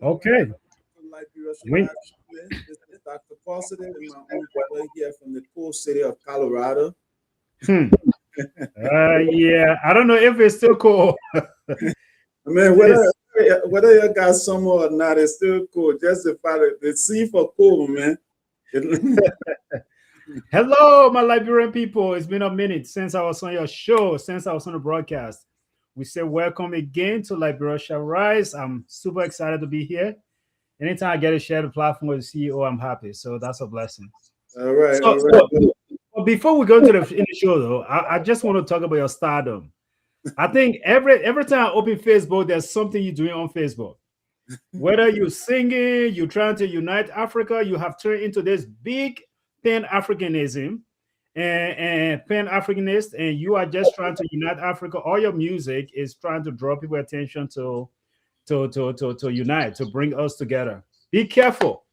Okay. Liberia Shall We, Rise. This is Dr. Positive and my own brother here from the cool city of Colorado. hmm. Yeah, I don't know if it's still cool. I mean, This. whether you got summer or not, it's still cool. Just the fact that the sea for cool, man. Hello, my Liberian people. It's been a minute since I was on your show, since I was on the broadcast. We say welcome again to Liberia Shall Rise. I'm super excited to be here. Anytime I get to share the platform with the CEO, I'm happy. So that's a blessing. All right, So, all so right. but before we go into the show, though, I just want to talk about your stardom. I think every time I open Facebook, there's something you're doing on Facebook. Whether you're singing, you're trying to unite Africa, you have turned into this big pan-Africanism and pan-Africanist, and you are just trying to unite Africa. All your music is trying to draw people attention to unite, to bring us together. Be careful,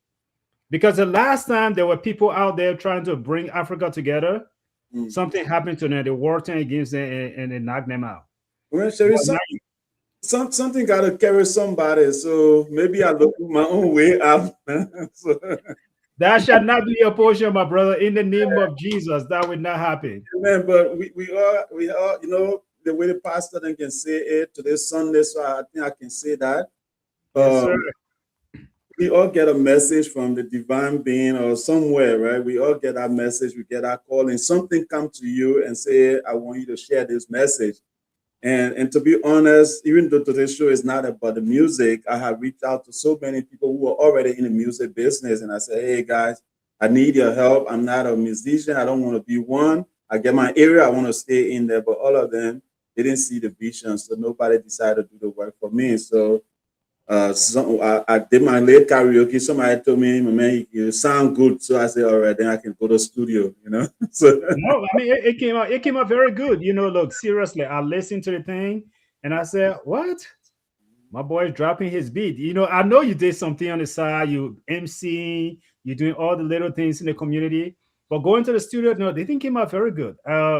because the last time there were people out there trying to bring Africa together, Mm. something happened to them. They worked against them and they knocked them out. Well, Sherry, But now something got to carry somebody. So maybe I look my own way out. So, that shall not be your portion, my brother. In the name of Jesus, that will not happen. man, but we are, the way the pastor then can say it today Sunday, so I think I can say that. Yes, sir. Um, we all get a message from the divine being or somewhere, right? We all get that message, we get that call, and something come to you and say, I want you to share this message. And to be honest, even though today's show is not about the music, I have reached out to so many people who are already in the music business. And I say, hey guys, I need your help. I'm not a musician. I don't want to be one. I get my area, I want to stay in there. But all of them didn't see the vision. So nobody decided to do the work for me. So I did my late karaoke. Somebody told me, man, you sound good. So I said, all right, then I can go to the studio. So No, I mean it came out. It came out very good. Look, seriously, I listened to the thing and I said, "What? My boy's dropping his beat." I know you did something on the side. You MC. You're doing all the little things in the community. But going to the studio, no, they think came out very good.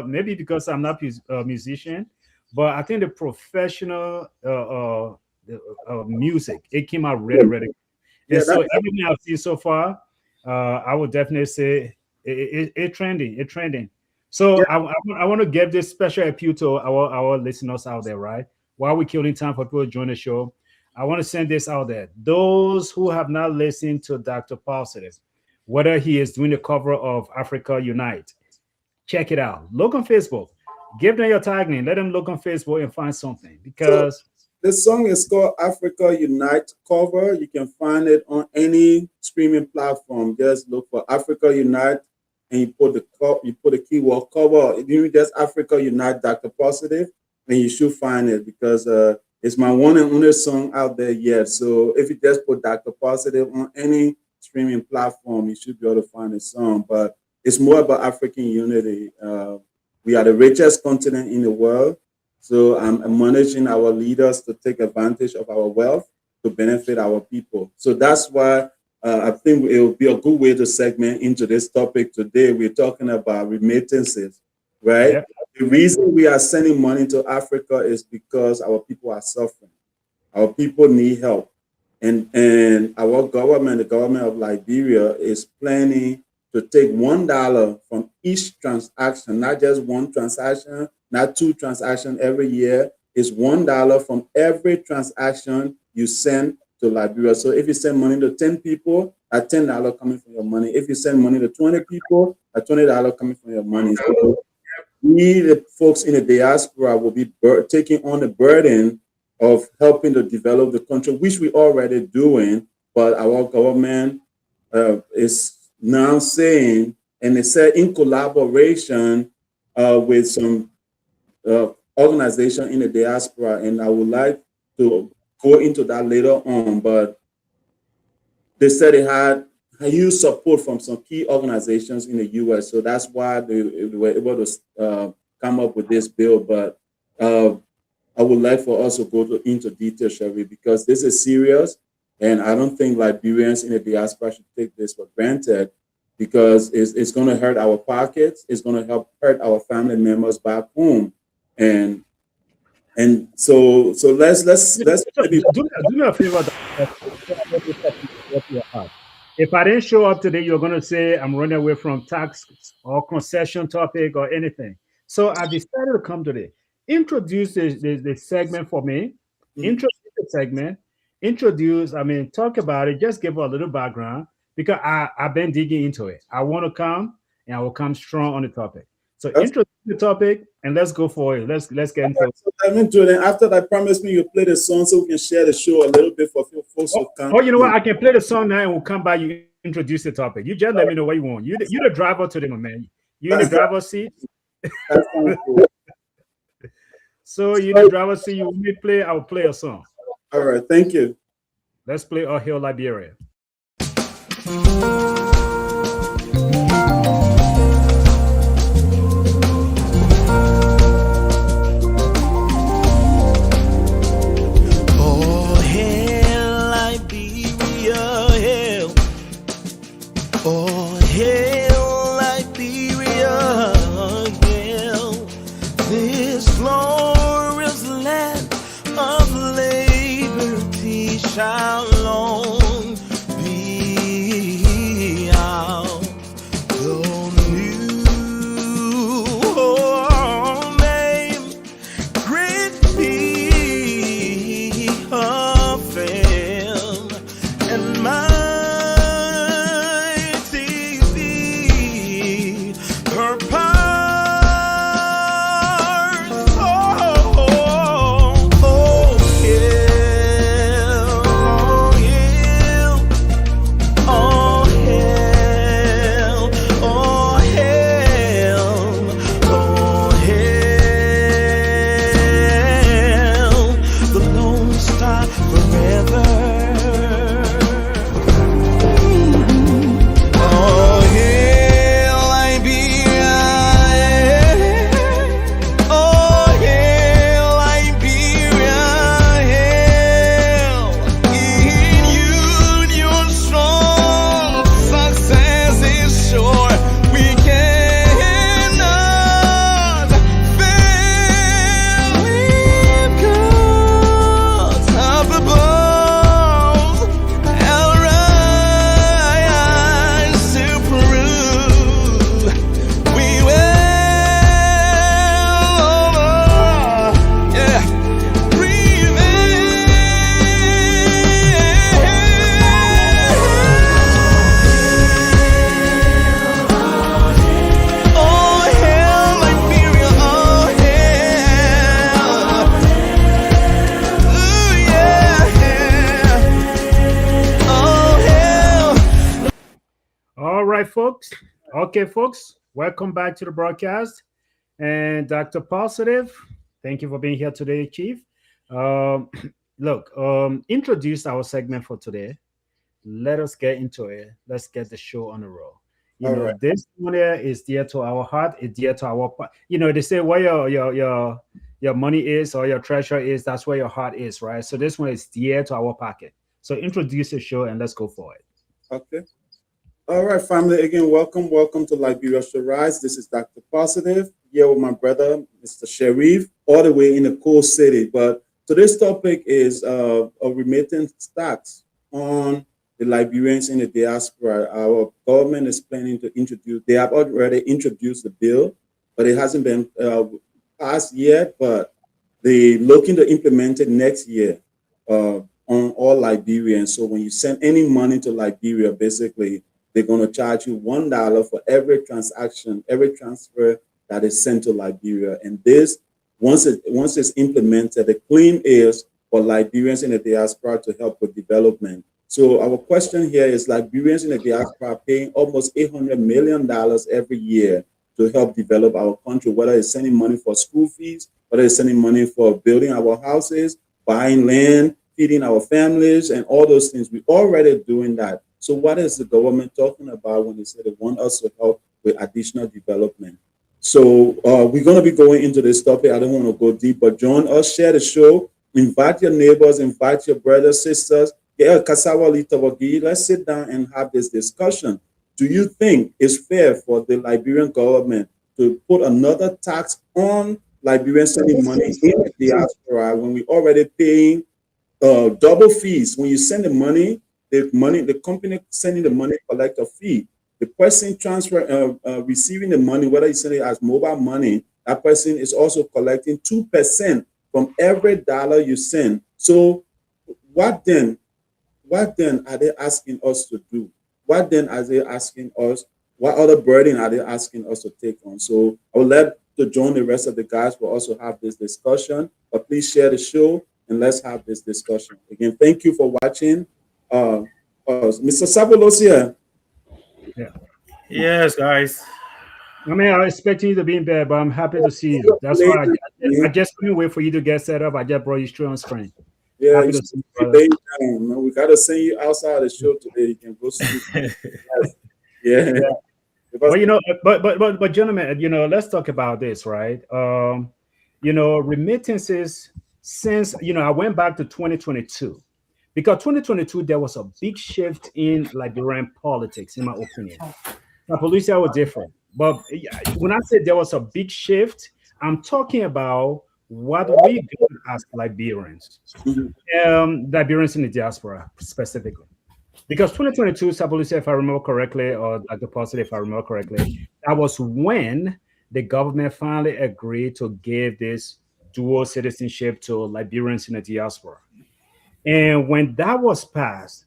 Maybe because I'm not a musician, but I think the professional music, it came out really, really good. yeah, And so everything I've seen so far, I would definitely say it trending. It trending. So yeah, I want to give this special appeal to our listeners out there, right? While we're killing time for people to join the show, I want to send this out there. Those who have not listened to Dr. Positive, whether he is doing the cover of Africa Unite, check it out. Look on Facebook. Give them your tag name. Let them look on Facebook and find something so because this song is called Africa Unite Cover. You can find it on any streaming platform. Just look for Africa Unite and you put the keyword cover. If you just Africa Unite Dr. Positive, and you should find it because it's my one and only song out there yet. So if you just put Dr. Positive on any streaming platform, you should be able to find the song. But it's more about African unity. We are the richest continent in the world. So I'm managing our leaders to take advantage of our wealth to benefit our people. So that's why I think it will be a good way to segment into this topic today. We're talking about remittances, right? yeah, The reason we are sending money to Africa is because our people are suffering. Our people need help. And our government, the government of Liberia, is planning to take $1 from each transaction, not just one transaction, not two transactions every year. It's $1 from every transaction you send to Liberia. So if you send money to 10 people, at $10 coming from your money. If you send money to 20 people, at $20 coming from your money. So we, the folks in the diaspora, will be taking on the burden of helping to develop the country, which we're already doing. But our government is now saying, and they said in collaboration with some organization in the diaspora, and I would like to go into that later on, but they said they had huge support from some key organizations in the U.S. So that's why they were able to come up with this bill. But I would like for us to go into detail, Sherry, because this is serious. And I don't think Liberians in the diaspora should take this for granted because it's going to hurt our pockets. It's going to help hurt our family members back home. And And so let's maybe. Do me a favor. If I didn't show up today, you're going to say I'm running away from tax or concession topic or anything. So I decided to come today. Introduce the segment for me. Introduce the segment. Introduce, I mean, talk about it. Just give a little background because I've been digging into it. I want to come and I will come strong on the topic. So introduce the topic and let's go for it. Let's get into it. So let me do it. And after that, promise me you play the song so we can share the show a little bit for folks who come. Oh, you know what? I can play the song now and we'll come by. You introduce the topic. You just let me know what you want. You the driver today, my man. You in the driver's seat. Cool. So you in the driver's seat. You want me to play? I'll play a song. All right. Thank you. Let's play All Hail Liberia. Oh, hail Liberia, hail this glorious land of liberty shall long be ours. The new name, great be her fame, and my folks. Okay, folks, welcome back to the broadcast. And Dr. Positive, thank you for being here today, Chief. Introduce our segment for today. Let us get into it. Let's get the show on the roll. Right. This one here is dear to our heart. It's dear to our, they say where your money is or your treasure is, that's where your heart is, right? So this one is dear to our pocket. So introduce the show and let's go for it. Okay. All right, family. Again, welcome to Liberia Shall Rise. This is Dr. Positive here with my brother, Mr. Sharif, all the way in the cool city. But today's topic is a remittance tax on the Liberians in the diaspora. Our government is planning to introduce. They have already introduced the bill, but it hasn't been passed yet. But they're looking to implement it next year on all Liberians. So when you send any money to Liberia, basically, they're going to charge you $1 for every transaction, every transfer that is sent to Liberia. And this, once it's implemented, the claim is for Liberians in the diaspora to help with development. So our question here is Liberians in the diaspora are paying almost $800 million every year to help develop our country, whether it's sending money for school fees, whether it's sending money for building our houses, buying land, feeding our families, and all those things. We're already doing that. So what is the government talking about when they say they want us to help with additional development? So we're going to be going into this topic. I don't want to go deep, but join us, share the show, invite your neighbors, invite your brothers, sisters. Let's sit down and have this discussion. Do you think it's fair for the Liberian government to put another tax on Liberians sending money in the diaspora when we already paying double fees. When you send the company sending the money collect a fee. The person receiving the money, whether you send it as mobile money, that person is also collecting 2% from every dollar you send. So what then? What then are they asking us to do? What then are they asking us? What other burden are they asking us to take on? So I would like to join the rest of the guys. We'll also have this discussion. But please share the show and let's have this discussion. Again, thank you for watching. Mr. Sapolucia. Yeah. Yes, guys. I mean, I was expecting you to be in bed, but I'm happy to see you. That's why I just couldn't wait for you to get set up. I just brought you straight on screen. Yeah, Happy to see you, brother. down, man. We gotta send you outside the show today. You can go sleep. Yeah. But you know, but gentlemen, you know, let's talk about this, right? You know, remittances since I went back to 2022 because 2022 there was a big shift in Liberian politics, in my opinion. Sapolucia was different, but when I say there was a big shift, I'm talking about what we do as Liberians, Liberians in the diaspora specifically. Because 2022, Sapolucia, if I remember correctly, or Dr. Posted, if I remember correctly, that was when the government finally agreed to give this dual citizenship to Liberians in the diaspora. And when that was passed,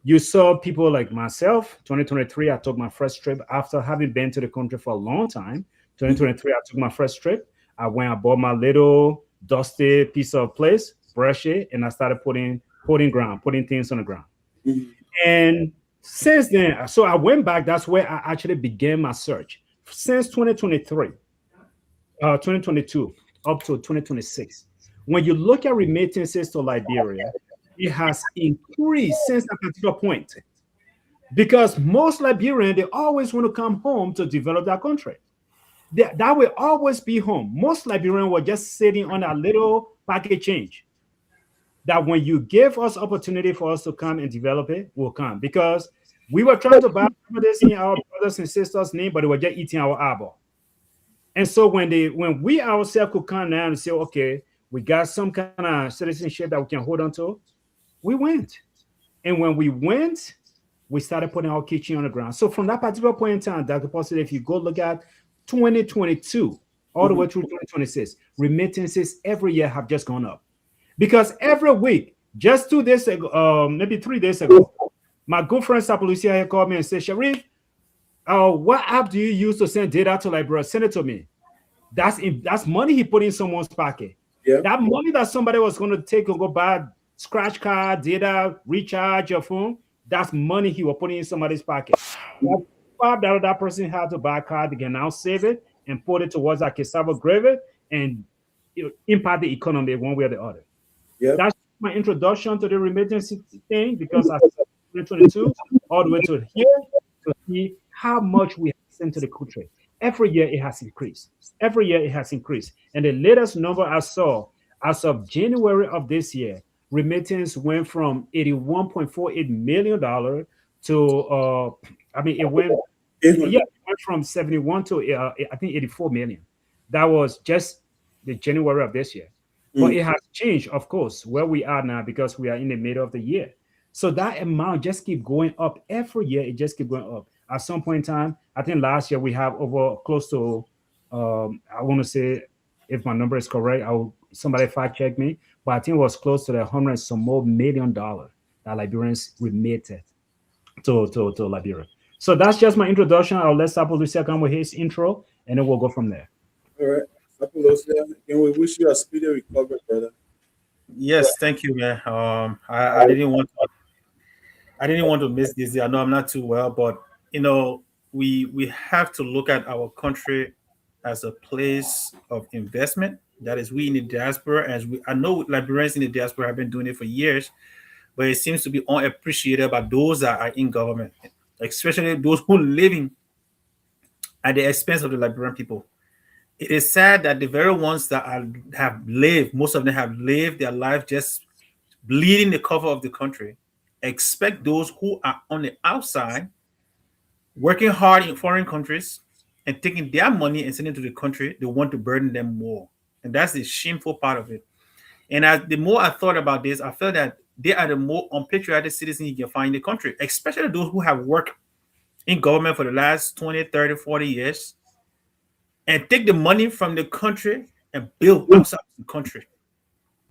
you saw people like myself. 2023, I took my first trip after having been to the country for a long time. 2023, I took my first trip. I went, I bought my little dusty piece of place, brush it, and I started putting things on the ground. And since then, so I went back. That's where I actually began my search. Since 2023, 2022, up to 2026. When you look at remittances to Liberia, it has increased since that particular point. Because most Liberians, they always want to come home to develop their country. That will always be home. Most Liberians were just sitting on a little pocket change. That when you give us opportunity for us to come and develop it, we'll come. Because we were trying to buy this in our brothers and sisters' name, but they were just eating our eyeball. And so when we ourselves could come down and say, okay, we got some kind of citizenship that we can hold on to, we went. And when we went, we started putting our kitchen on the ground. So from that particular point in time, Dr. Posted, if you go look at 2022 all the way through 2026, remittances every year have just gone up. Because every week, just 2 days ago, maybe 3 days ago, my good friend Sapolucia here called me and said, Sharif, what app do you use to send data to Liberia? Send it to me. That's money he put in someone's pocket. Yeah. That money that somebody was going to take and go buy scratch card, data, recharge your phone, that's money he was putting in somebody's pocket. That $5 that person had to buy a card, they can now save it and put it towards a cassava gravy and impact the economy one way or the other. Yeah. That's my introduction to the remittance thing, because I started 2022 all the way to here to see how much we have sent to the country. Every year it has increased. Every year it has increased. And the latest number I saw as of January of this year, remittance went from $81.48 million to it went from 71 to I think 84 million. That was just the January of this year. But it has changed, of course, where we are now, because we are in the middle of the year. So that amount just keep going up every year. It just keep going up. At some point in time, I think last year we have over close to, I want to say, if my number is correct, somebody fact check me, but I think it was close to the $100 some more million that Liberians remitted to Liberia. So that's just my introduction. I'll let Sapolucia come with his intro, and then we'll go from there. All right. Sapolucia, can we wish you a speedy recovery, brother? Yes, thank you, man. I didn't want to miss this. I know I'm not too well, but we have to look at our country as a place of investment. That is, we in the diaspora, I know Liberians in the diaspora have been doing it for years, but it seems to be unappreciated by those that are in government, especially those who are living at the expense of the Liberian people. It is sad that the very ones that have lived, most of them have lived their life just bleeding the cover of the country, expect those who are on the outside, working hard in foreign countries and taking their money and sending it to the country, they want to burden them more. And that's the shameful part of it. And the more I thought about this, I felt that they are the more unpatriotic citizens you can find in the country, especially those who have worked in government for the last 20, 30, 40 years and take the money from the country and build outside the country.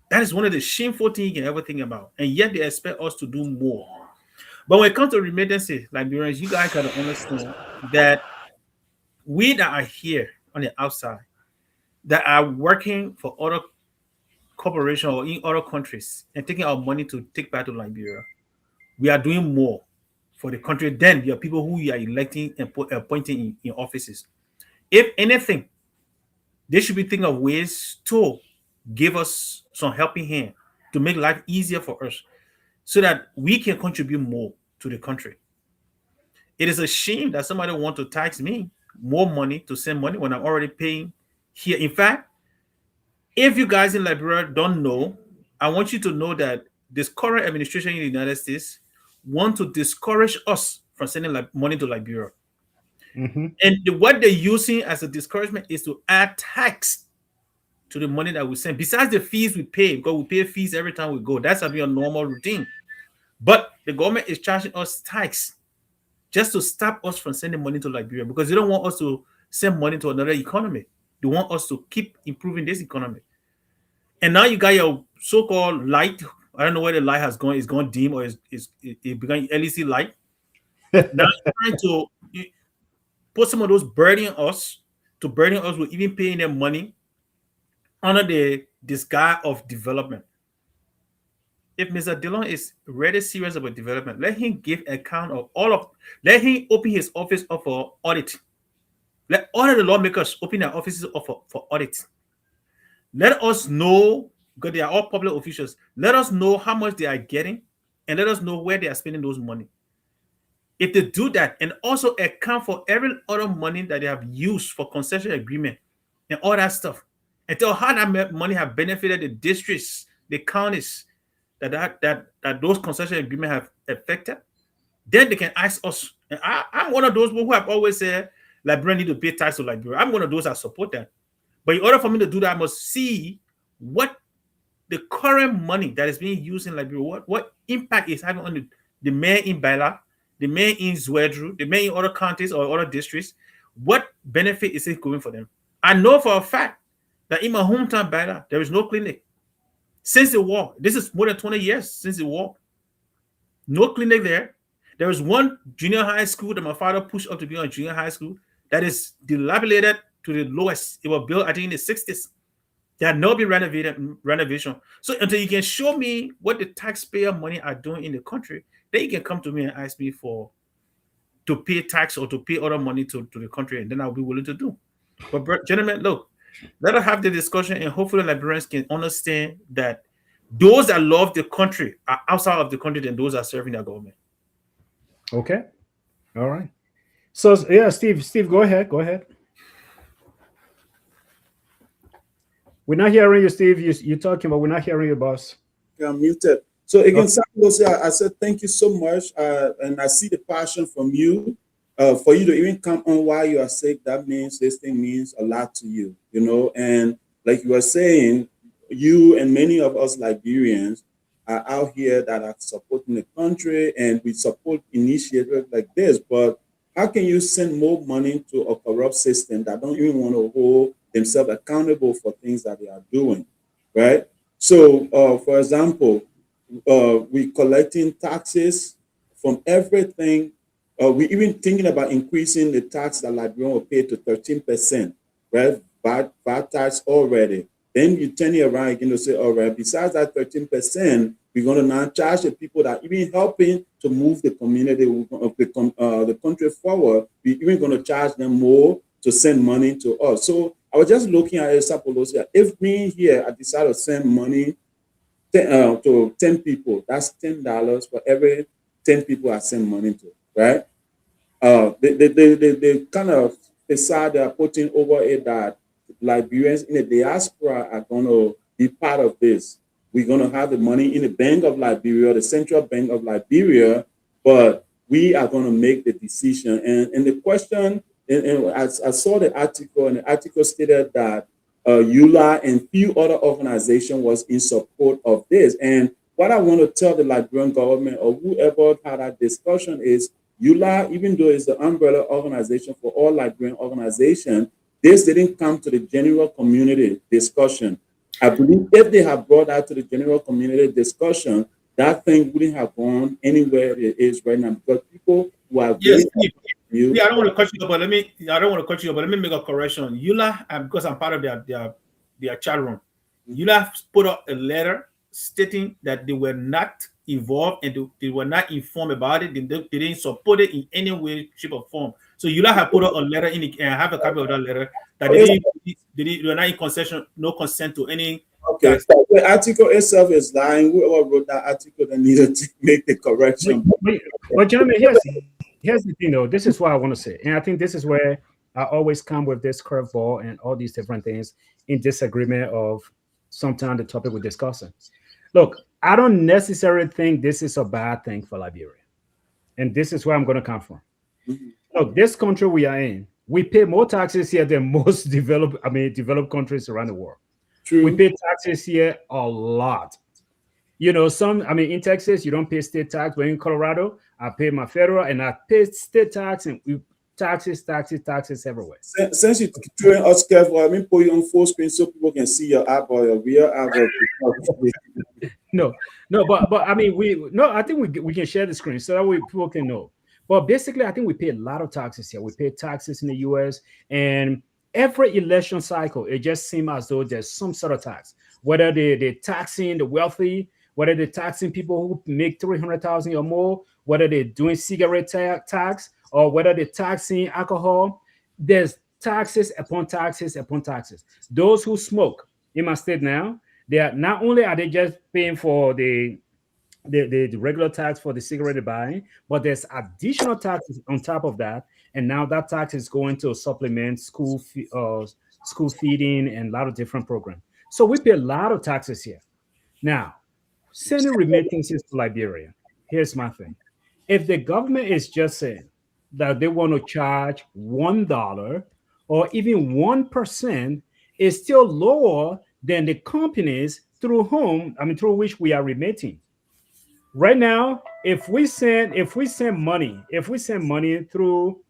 That is one of the shameful things you can ever think about. And yet they expect us to do more. But when it comes to remittances, Liberians, you guys got to understand that we that are here on the outside, that are working for other corporations or in other countries and taking our money to take back to Liberia, we are doing more for the country than the people who we are electing and appointing in offices. If anything, they should be thinking of ways to give us some helping hand to make life easier for us so that we can contribute more to the country. It is a shame that somebody want to tax me more money to send money when I'm already paying here. In fact, if you guys in Liberia don't know, I want you to know that this current administration in the United States want to discourage us from sending money to Liberia. Mm-hmm. And what they're using as a discouragement is to add tax to the money that we send. Besides the fees we pay, because we pay fees every time we go. That's a normal routine. But the government is charging us tax just to stop us from sending money to Liberia because they don't want us to send money to another economy. They want us to keep improving this economy. And now you got your so-called light. I don't know where the light has gone. It's gone dim or it became LED light. Now you're trying to put some of those burden us with even paying them money under the disguise of development. If Mr. Dillon is really serious about development, let him give account of let him open his office up for audit. Let all of the lawmakers open their offices up for audit. Let us know, because they are all public officials, let us know how much they are getting and let us know where they are spending those money. If they do that and also account for every other money that they have used for concession agreement and all that stuff, and tell how that money have benefited the districts, the counties that those concession agreements have affected, then they can ask us. And I'm one of those who have always said Liberians need to pay tax to Liberia. I'm one of those that support that. But in order for me to do that, I must see what the current money that is being used in Liberia, what impact is having on the mayor in Baila, the mayor in Zwedru, the mayor in other counties or other districts. What benefit is it going for them? I know for a fact that in my hometown, Baila, there is no clinic. Since the war, this is more than 20 years since the war. No clinic there. There is one junior high school that my father pushed up to be on junior high school that is dilapidated to the lowest. It was built, I think, in the 60s. There had not been renovation. So until you can show me what the taxpayer money are doing in the country, then you can come to me and ask me to pay tax or to pay other money to the country, and then I'll be willing to do. But gentlemen, look, let us have the discussion, and hopefully Liberians can understand that those that love the country are outside of the country than those that are serving their government. Okay. All right. So yeah, Steve, go ahead. We're not hearing you, Steve. You're talking, but we're not hearing you, boss. Yeah, I'm muted. So again, Sapolucia, I said thank you so much, and I see the passion from you. For you to even come on while you are sick, that means this thing means a lot to you, you know. And like you were saying, you and many of us Liberians are out here that are supporting the country, and we support initiatives like this. But how can you send more money to a corrupt system that don't even want to hold themselves accountable for things that they are doing, right? So, for example, we collecting taxes from everything. We even thinking about increasing the tax that Liberian will pay to 13%, right? VAT tax already. Then you turn it around again to say, all right, besides that 13%, we're going to now charge the people that are even helping to move the community, the country forward. We're even going to charge them more to send money to us. So I was just looking at Sapolucia. If me here, I decide to send money to 10 people, that's $10 for every 10 people I send money to, right? They kind of decide they're putting over it that Liberians in the diaspora are going to be part of this. We're going to have the money in the Bank of Liberia, the Central Bank of Liberia, but we are going to make the decision. And the question, and I saw the article, and the article stated that EULA and few other organizations was in support of this. And what I want to tell the Liberian government or whoever had that discussion is EULA, even though it's the umbrella organization for all Liberian organizations, this didn't come to the general community discussion. I believe if they had brought that to the general community discussion, that thing wouldn't have gone anywhere it is right now, because people who are Yes, really I don't want to cut you up, but I don't want to cut you up, but let me make a correction. EULA, because I'm part of their chat room, EULA put up a letter stating that they were not involved and they were not informed about it. They didn't support it in any way, shape, or form. So EULA have put up a letter in it, and I have a copy of that letter that they were not in concession, no consent to any. Okay, so the article itself is lying. Whoever wrote that article, they needed to make the correction. But gentlemen, here's the thing, though. This is what I want to say, and I think this is where I always come with this curveball and all these different things in disagreement of sometimes the topic we're discussing. Look, I don't necessarily think this is a bad thing for Liberia, and this is where I'm going to come from. Look, this country we are in, we pay more taxes here than most developed countries around the world. True. We pay taxes here a lot. You know, in Texas, you don't pay state tax, but in Colorado, I pay my federal and I pay state tax, and we taxes everywhere. Since you're doing us careful, I mean, put you on full screen so people can see your eyeball, your real eyeball. No, but I mean, I think we can share the screen so that way people can know. But basically, I think we pay a lot of taxes here. We pay taxes in the US, and every election cycle, it just seems as though there's some sort of tax, whether they're taxing the wealthy, whether they're taxing people who make 300,000 or more, whether they're doing cigarette tax, or whether they're taxing alcohol. There's taxes upon taxes upon taxes. Those who smoke in my state now, they are not only are they just paying for the regular tax for the cigarette buying, but there's additional taxes on top of that. And now that tax is going to supplement school feeding and a lot of different programs. So we pay a lot of taxes here. Now, sending remittances to Liberia. Here's my thing. If the government is just saying that they want to charge $1 or even 1%, is still lower than the companies through which we are remitting. Right now, if we send money through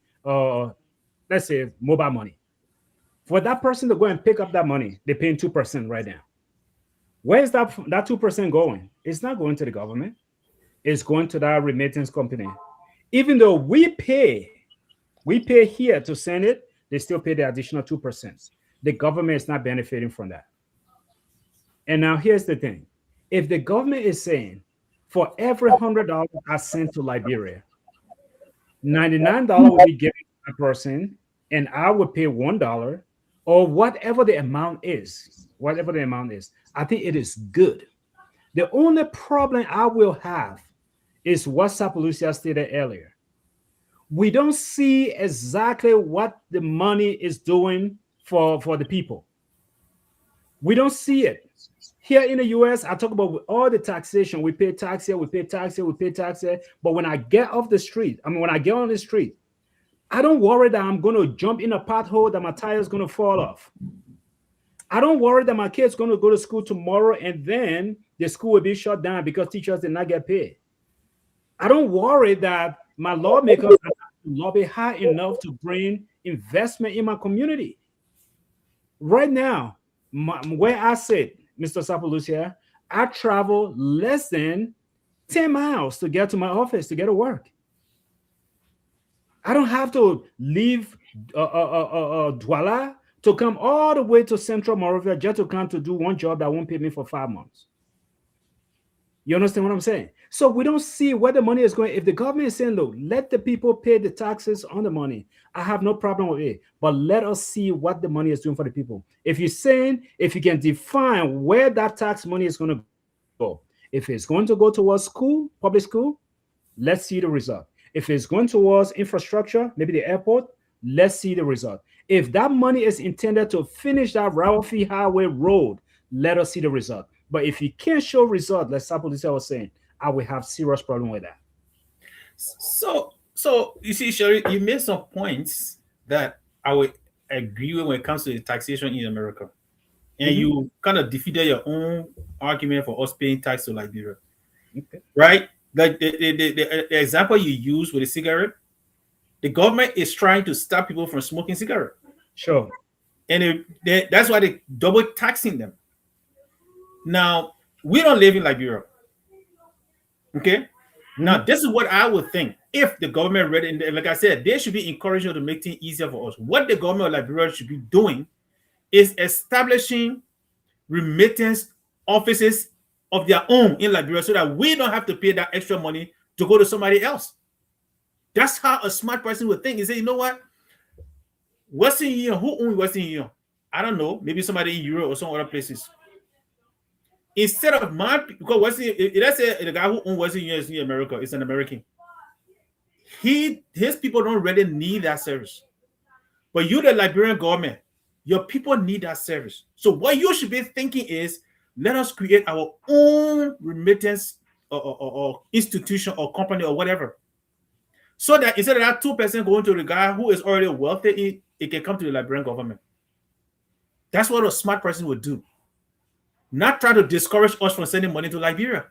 let's say mobile money, for that person to go and pick up that money, they're paying 2% right now. Where is that 2% going? It's not going to the government. It's going to that remittance company. Even though we pay here to send it, they still pay the additional 2%. The government is not benefiting from that. And now here's the thing. If the government is saying for every $100 I send to Liberia, $99 will be given to a person, and I will pay $1 or whatever the amount is. I think it is good. The only problem I will have is what Sapolucia stated earlier. We don't see exactly what the money is doing for the people. We don't see it. Here in the US, I talk about all the taxation. We pay tax here, we pay tax here, we pay tax here. But when I get on the street, I don't worry that I'm going to jump in a pothole, that my tire is going to fall off. I don't worry that my kid's going to go to school tomorrow and then the school will be shut down because teachers did not get paid. I don't worry that my lawmakers are not lobby high enough to bring investment in my community. Right now, where I sit, Mr. Sapolucia, I travel less than 10 miles to get to my office, to get to work. I don't have to leave Douala to come all the way to Central Monrovia just to come to do one job that won't pay me for 5 months. You understand what I'm saying? So we don't see where the money is going. If the government is saying, look, let the people pay the taxes on the money, I have no problem with it. But let us see what the money is doing for the people. If you can define where that tax money is going to go, if it's going to go towards school, public school, let's see the result. If it's going towards infrastructure, maybe the airport, let's see the result. If that money is intended to finish that Rawafi Highway road, let us see the result. But if you can't show result, like Sapolucia was saying, I will have serious problem with that. So you see, Sherry, you made some points that I would agree with when it comes to the taxation in America. and you kind of defeated your own argument for us paying tax to Liberia, Okay. right? Like the example you use with the cigarette, the government is trying to stop people from smoking cigarette, Sure. and that's why they double taxing them. Now we don't live in Liberia, okay? Now this is what I would think if the government read it. Like I said, they should be encouraging to make things easier for us. What the government of Liberia should be doing is establishing remittance offices of their own in Liberia so that we don't have to pay that extra money to go to somebody else. That's how a smart person would think. He say, you know what? Western Union, who owns Western Union? I don't know. Maybe somebody in Europe or some other places. Instead of because Western, let's say the guy who owns Western Union is in America, is an American. His people don't really need that service. But you, the Liberian government, your people need that service. So what you should be thinking is, let us create our own remittance or institution or company or whatever. So that instead of that 2% going to the guy who is already wealthy, it can come to the Liberian government. That's what a smart person would do. Not try to discourage us from sending money to Liberia.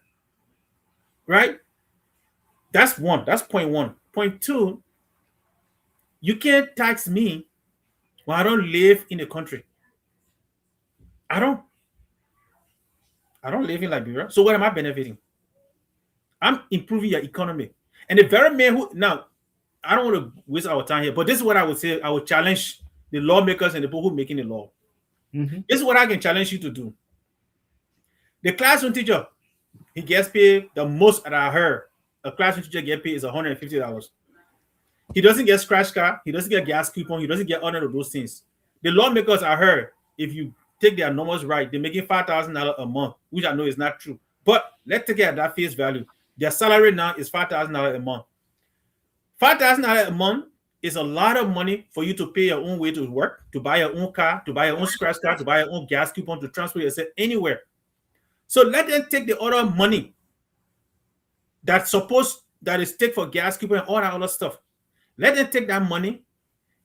Right? That's one. That's point one. Point two, you can't tax me when I don't live in the country. I don't live in Liberia. So what am I benefiting? I'm improving your economy. And the very man who, now, I don't want to waste our time here, but this is what I would say. I would challenge the lawmakers and the people who are making the law. This is what I can challenge you to do. The classroom teacher, he gets paid the most that I heard. A classroom teacher get paid is $150. He doesn't get scratch card. He doesn't get gas coupon. He doesn't get none of those things. The lawmakers, I heard, if you take their numbers right, they're making $5,000 a month, which I know is not true. But let's take it at that face value. Their salary now is $5,000 a month. $5,000 a month is a lot of money for you to pay your own way to work, to buy your own car, to buy your own scratch card, to buy your own gas coupon, to transfer yourself anywhere. So let them take the other money that is take for gas coupon and all that other stuff. Let them take that money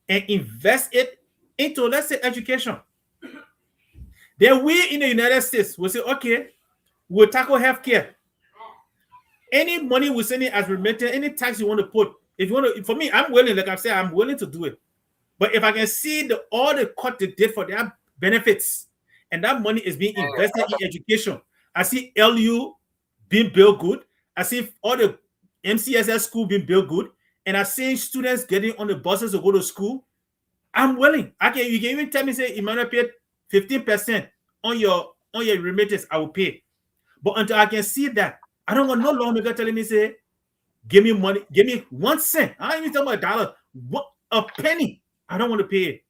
and invest it into, let's say, education. Then we in the United States will say, okay, we'll tackle healthcare. Any money we send it as remittance, any tax you want to put, if you want to, for me, I'm willing, like I said, I'm willing to do it. But if I can see all the cut they did for their benefits, and that money is being invested in education, I see LU being built good. I see all the MCSS school being built good, and I see students getting on the buses to go to school. I'm willing. You can even tell me, say, Emmanuel paid 15% on your remittance, I will pay. But until I can see that, I don't want no lawmaker telling me, say, give me money, give me 1 cent. I ain't even talking about $1, a penny. I don't want to pay it.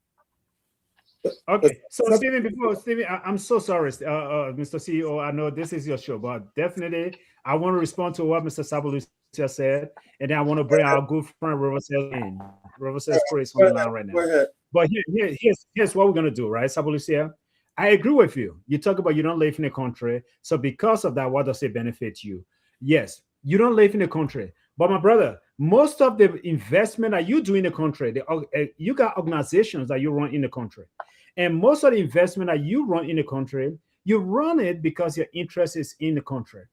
Okay, so Stephen, I'm so sorry, Mr. CEO. I know this is your show, but definitely I want to respond to what Mr. Sapolucia said, and then I want to bring our good friend Riverside in. Riverside is on the line right now. But here's what we're gonna do, right, Sapolucia? I agree with you. You talk about you don't live in the country, so because of that, what does it benefit you? Yes, you don't live in the country, but my brother, most of the investment that you do in the country, you got organizations that you run in the country. And most of the investment that you run in the country, you run it because your interest is in the country.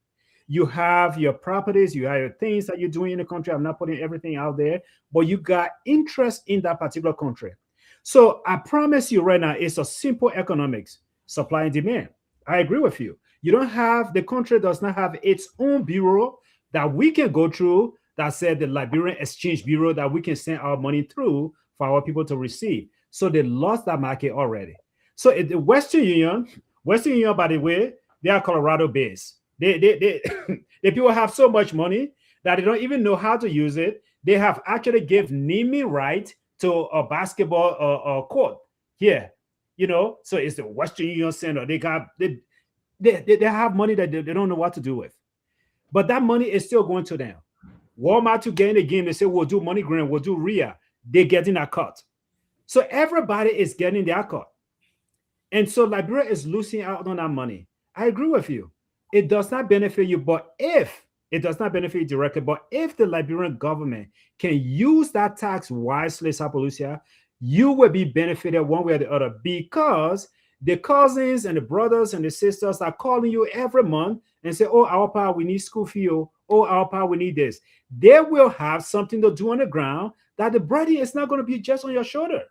You have your properties, you have your things that you're doing in the country. I'm not putting everything out there, but you got interest in that particular country. So I promise you right now, it's a simple economics, supply and demand. I agree with you. The country does not have its own bureau that we can go through that said the Liberian Exchange Bureau that we can send our money through for our people to receive. So they lost that market already. So the Western Union, by the way, they are Colorado based. The people have so much money that they don't even know how to use it. They have actually given naming right to a basketball court here. So it's the Western Union Center. They have money that they don't know what to do with. But that money is still going to them. Walmart to get in the game, they say, we'll do money grant, we'll do RIA. They're getting a cut. So everybody is getting their cut. And so Liberia is losing out on that money. I agree with you. It does not benefit you, but if it does not benefit you directly, but if the Liberian government can use that tax wisely, Sapolucia, you will be benefited one way or the other because the cousins and the brothers and the sisters are calling you every month and say, oh, our pa, we need school fee. Oh, our pa, we need this. They will have something to do on the ground that the burden is not going to be just on your shoulder.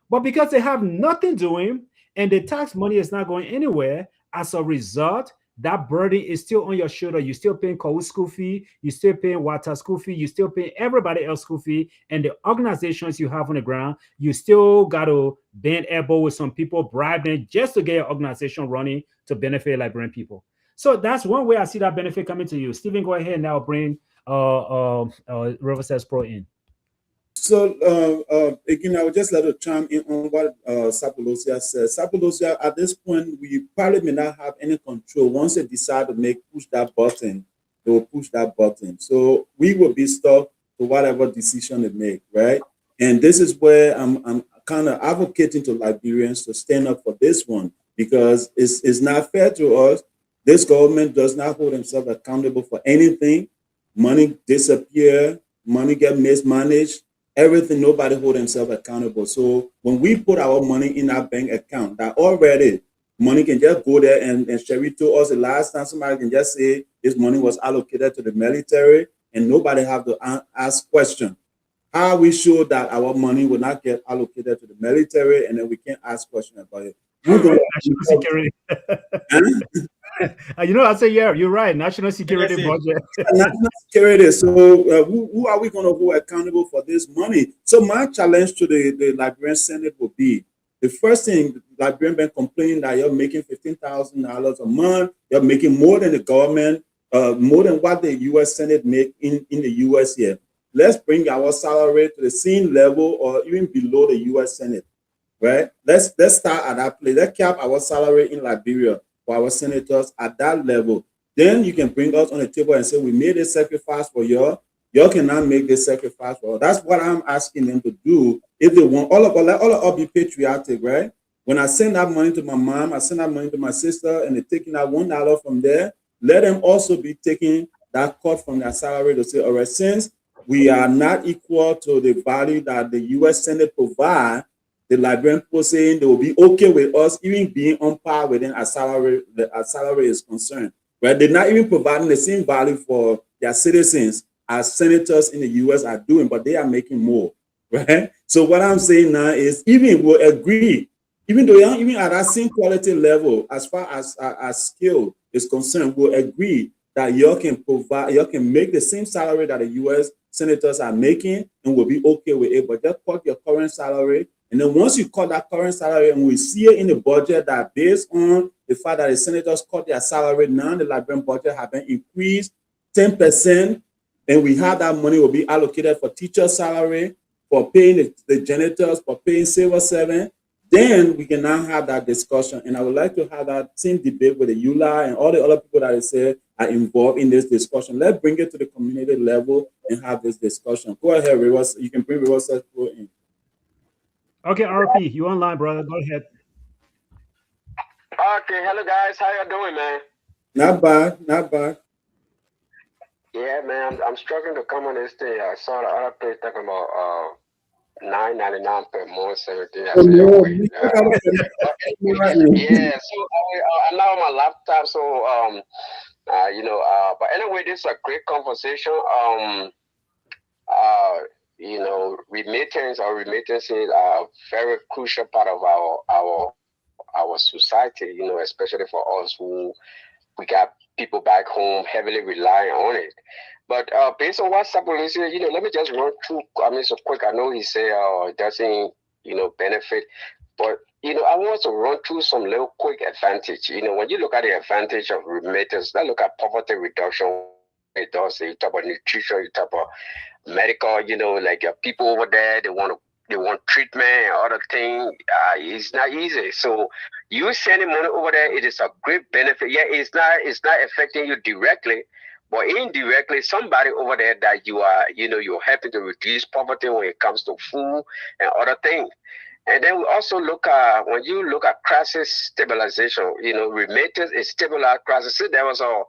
But because they have nothing doing and the tax money is not going anywhere, as a result, that burden is still on your shoulder. You're still paying Kawu school fee, you're still paying Water school fee, you're still paying everybody else school fee, and the organizations you have on the ground, you still got to bend elbow with some people, bribe them just to get your organization running to benefit Liberian people. So that's one way I see that benefit coming to you. Stephen, go ahead and now bring Riverside Pro in. So again, I would just like to chime in on what Sapolucia said. Sapolucia, at this point, we probably may not have any control. Once they decide to push that button, they will push that button. So we will be stuck to whatever decision they make, right? And this is where I'm kind of advocating to Liberians to stand up for this one, because it's not fair to us. This government does not hold themselves accountable for anything. Money disappear, money get mismanaged. Everything, nobody hold themselves accountable. So when we put our money in our bank account, that already money can just go there, and Sherry told us the last time, somebody can just say this money was allocated to the military and nobody have to ask question. How are we sure that our money will not get allocated to the military and then we can't ask question about it? National security. You know, I say, yeah, you're right. National security budget. National security. So who are we going to hold accountable for this money? So my challenge to the Liberian Senate will be, the first thing, Liberian been complaining that you're making $15,000 a month. You're making more than the government, more than what the U.S. Senate make in the U.S. here. Let's bring our salary to the same level or even below the U.S. Senate, right? Let's start at that place. Let's cap our salary in Liberia for our senators at that level. Then you can bring us on the table and say, we made a sacrifice for y'all. Y'all cannot make this sacrifice for us. That's what I'm asking them to do. If they want, all of us be patriotic, right? When I send that money to my mom, I send that money to my sister, and they're taking that $1 from there, let them also be taking that cut from their salary to say, all right, since we are not equal to the value that the U.S. Senate provide, the Liberian people saying they will be okay with us even being on par within our salary is concerned. Right? They're not even providing the same value for their citizens as senators in the US are doing, but they are making more. Right? So what I'm saying now is, even we'll agree, even though you're not even at that same quality level as far as skill is concerned, we'll agree that you can make the same salary that the US senators are making, and we'll be okay with it. But just cut your current salary. And then once you cut that current salary, and we see it in the budget that based on the fact that the senators cut their salary, now the Liberian budget have been increased 10%, and we have that money will be allocated for teacher salary, for paying the janitors, for paying civil servant, then we can now have that discussion. And I would like to have that same debate with the ULA and all the other people that I said are involved in this discussion. Let's bring it to the community level and have this discussion. Go ahead, Rivers. You can bring Rivers in. Okay, RP, you online, brother. Go ahead. Okay, hello guys. How you doing, man? Not bad, not bad. Yeah, man. I'm struggling to come on this thing. I saw the other place talking about $9.99 per month, 17. I said, yeah. So I'm now on my laptop. So but anyway, this is a great conversation. Remittances are a very crucial part of our society, especially for us who we got people back home heavily relying on it. But based on what Sapolucia, let me just run through, so quick. I know he said it doesn't, benefit, but I want to run through some little quick advantage. When you look at the advantage of remittance, let's look at poverty reduction. It does. You talk about nutrition, you talk about medical, like people over there, they want treatment and other things. It's not easy. So you sending money over there, it is a great benefit. Yeah, it's not affecting you directly, but indirectly, somebody over there that you are, you're helping to reduce poverty when it comes to food and other things. And then we also look at, when you look at crisis stabilization, remittance is stabilized crisis. See, there was a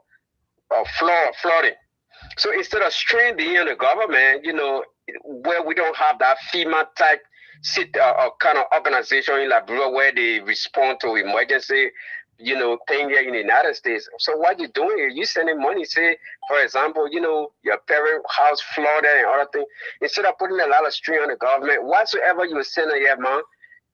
flooding. So instead of straining the government, where we don't have that FEMA type, kind of organization in Liberia where they respond to emergency, thing here in the United States. So what you doing here? You sending money, say, for example, your parent house flooded and other things. Instead of putting a lot of strain on the government, whatsoever you send here, man,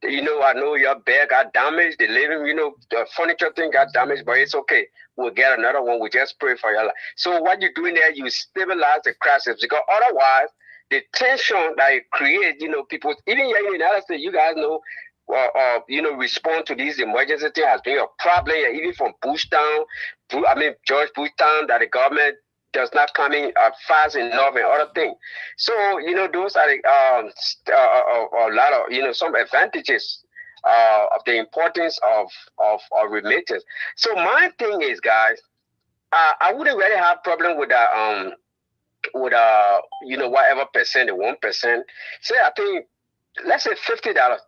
I know your bed got damaged, the living, the furniture thing got damaged, but it's okay. We'll get another one. We just pray for your life. So what you're doing there, you stabilize the crisis, because otherwise, the tension that it creates, people, even here in the United States, you guys know, respond to these emergency thing has been a problem, even from George Bush Town, that the government does not come in fast enough and other things. So, those are a lot of, some advantages of the importance of remittance. So my thing is, guys, I wouldn't really have problem with that, whatever percent, the 1%. Say, I think, let's say $50.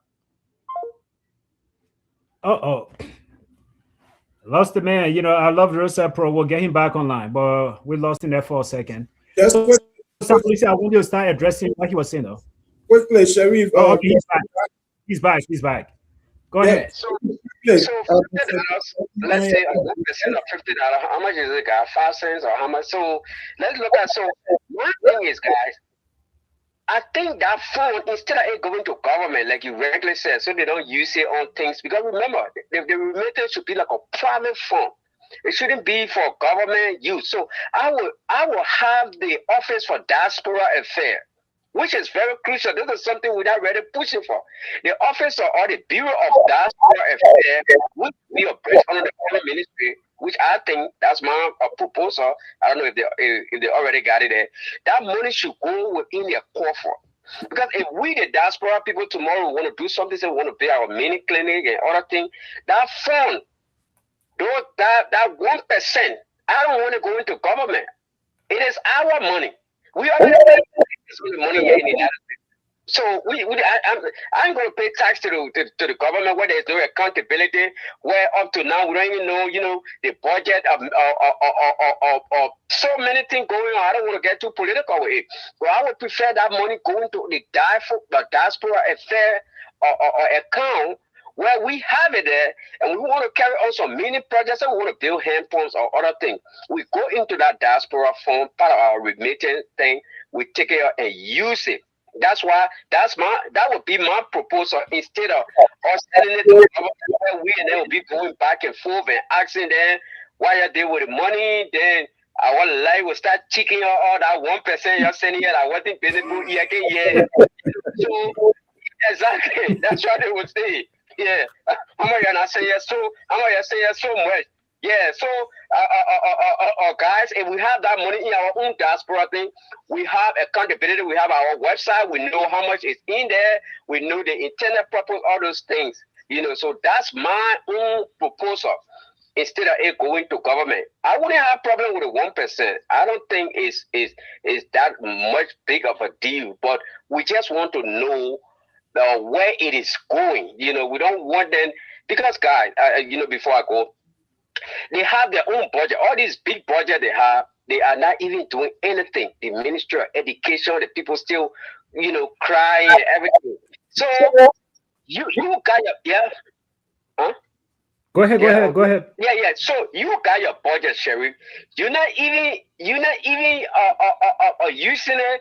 Lost the man. I love Rosa Pro. We'll get him back online, but we lost him there for a second. Just quick, I want you to start addressing what he was saying, though. quickly, Sharif. Okay, he's back. Go ahead. So $50, let's say 1% of $50. How much is it, guys? 5 cents or how much? So let's look at. So one thing is, guys, I think that fund, instead of it going to government, like you regularly said, so they don't use it on things. Because remember, the remittance should be like a private fund. It shouldn't be for government use. So I will have the Office for Diaspora Affairs, which is very crucial. This is something we're not really pushing for. The Office or the Bureau of Diaspora Affairs would be a branch under the Foreign Ministry, which I think that's my proposal. I don't know if they already got it there. That money should go within their coffer. Because if we, the diaspora people, tomorrow want to do something, say we want to pay our mini clinic and other things, that fund, that 1%, I don't want to go into government. It is our money. We already pay money here in the United States. So I'm going to pay tax to the government where there's no accountability, where up to now we don't even know, the budget of so many things going on. I don't want to get too political with it, but I would prefer that money going to the diaspora affair or account where we have it there, and we want to carry on some mini projects, and we want to build hand pumps or other things. We go into that diaspora fund, part of our remittance thing. We take it and use it. That's why that would be my proposal, instead of us sending it to the government, we and they will be going back and forth and asking them why are they with the money. Then our life will start ticking all that 1% you're sending here. I wasn't paying yeah. So exactly, that's what they would say. Yeah, how much you say yes? So how much you say yes so much? Yeah, so guys, if we have that money in our own diaspora thing, we have accountability. We have our website. We know how much is in there. We know the intended purpose, all those things. So that's my own proposal. Instead of it going to government, I wouldn't have a problem with the 1%. I don't think it's that much big of a deal. But we just want to know where it is going. We don't want them, because guys, before I go, they have their own budget. All these big budget they have, they are not even doing anything. The Ministry of Education, the people still, crying and everything. So you got your huh? Go ahead. Yeah. So you got your budget, Sheriff. You're not even using it,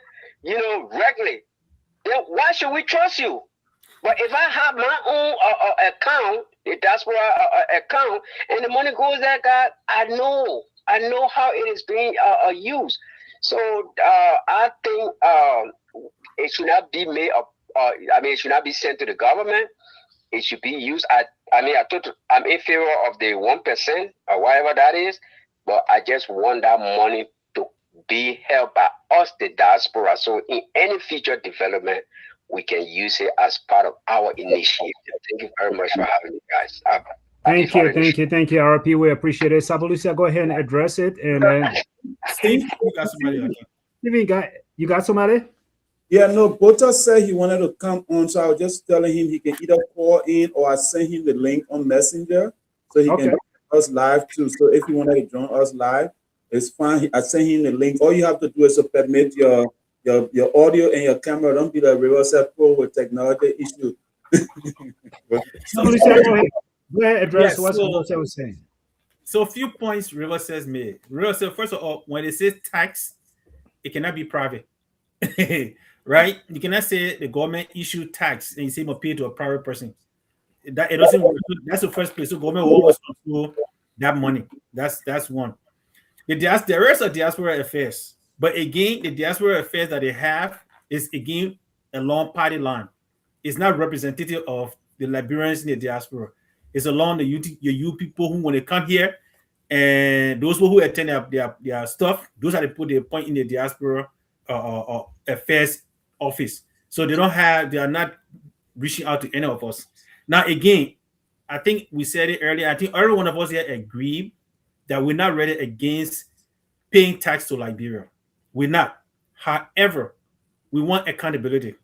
regularly. Then why should we trust you? But if I have my own account, the diaspora account, and the money goes there, God, I know how it is being used. So I think it should not be made up. It should not be sent to the government. It should be used. I'm in favor of the 1% or whatever that is, but I just want that money to be held by us, the diaspora. So in any future development, we can use it as part of our initiative. Thank you very much for having me, guys. Thank you, RP. We appreciate it. Sapolucia, go ahead and address it. And Steve, you got somebody. Steven, you got somebody? Yeah, no, Bota said he wanted to come on, so I was just telling him he can either call in or I send him the link on Messenger so he can join us live too. So if you wanted to join us live, it's fine. I send him the link. All you have to do is to permit your your audio and your camera. Don't be the real set pro with technology issue. Sapolucia, go ahead. Go ahead, address Yes, what so- Sapolucia was saying. So a few points River says made. River said, first of all, when it says tax, it cannot be private. Right? You cannot say the government issued tax and you say must pay to a private person. That it doesn't work. That's the first place. So government will always control that money. That's one. The rest of diaspora affairs. But again, the diaspora affairs that they have is again along party line. It's not representative of the Liberians in the diaspora. It's along the you people who, when they come here, and those who attend their stuff, those are the people they point in the diaspora affairs office. So they are not reaching out to any of us. Now, again, I think we said it earlier. I think every one of us here agreed that we're not ready against paying tax to Liberia. We're not. However, we want accountability.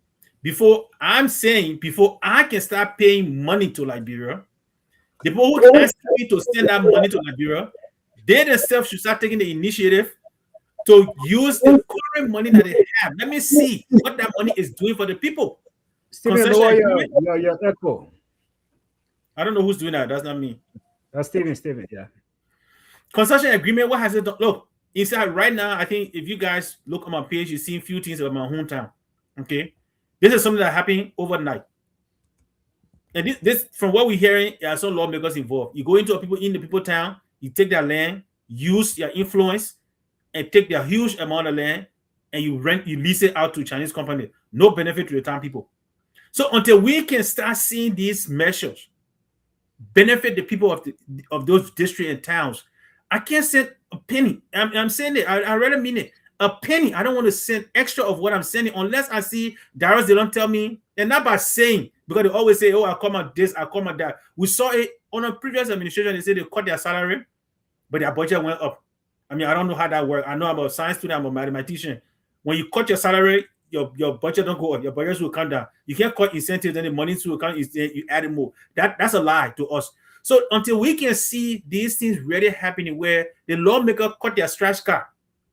Before I can start paying money to Liberia, the people who ask me to send that money to Liberia, they themselves should start taking the initiative to use the current money that they have. Let me see what that money is doing for the people. Stephen, lower your echo. I don't know who's doing that. That's not me. That's Stephen, yeah. Concession agreement, what has it done? Look, inside right now, I think if you guys look on my page, you see a few things about my hometown. Okay. This is something that happened overnight. And this from what we're hearing, there are some lawmakers involved. You go into the people town, you take their land, use your influence, and take their huge amount of land, and you lease it out to Chinese company. No benefit to the town people. So until we can start seeing these measures benefit the people of those districts and towns, I can't send a penny. I'm saying it. I really mean it. A penny. I don't want to send extra of what I'm sending unless I see direct. They don't tell me, and not by saying, because they always say, "Oh, I come out this, I come out that." We saw it on a previous administration. They said they cut their salary, but their budget went up. I mean, I don't know how that works. I know about science student. I'm a mathematician. When you cut your salary, your budget don't go up. Your budgets will come down. You can't cut incentives and the money to account. You add more. That's a lie to us. So until we can see these things really happening, where the lawmaker cut their scratch card,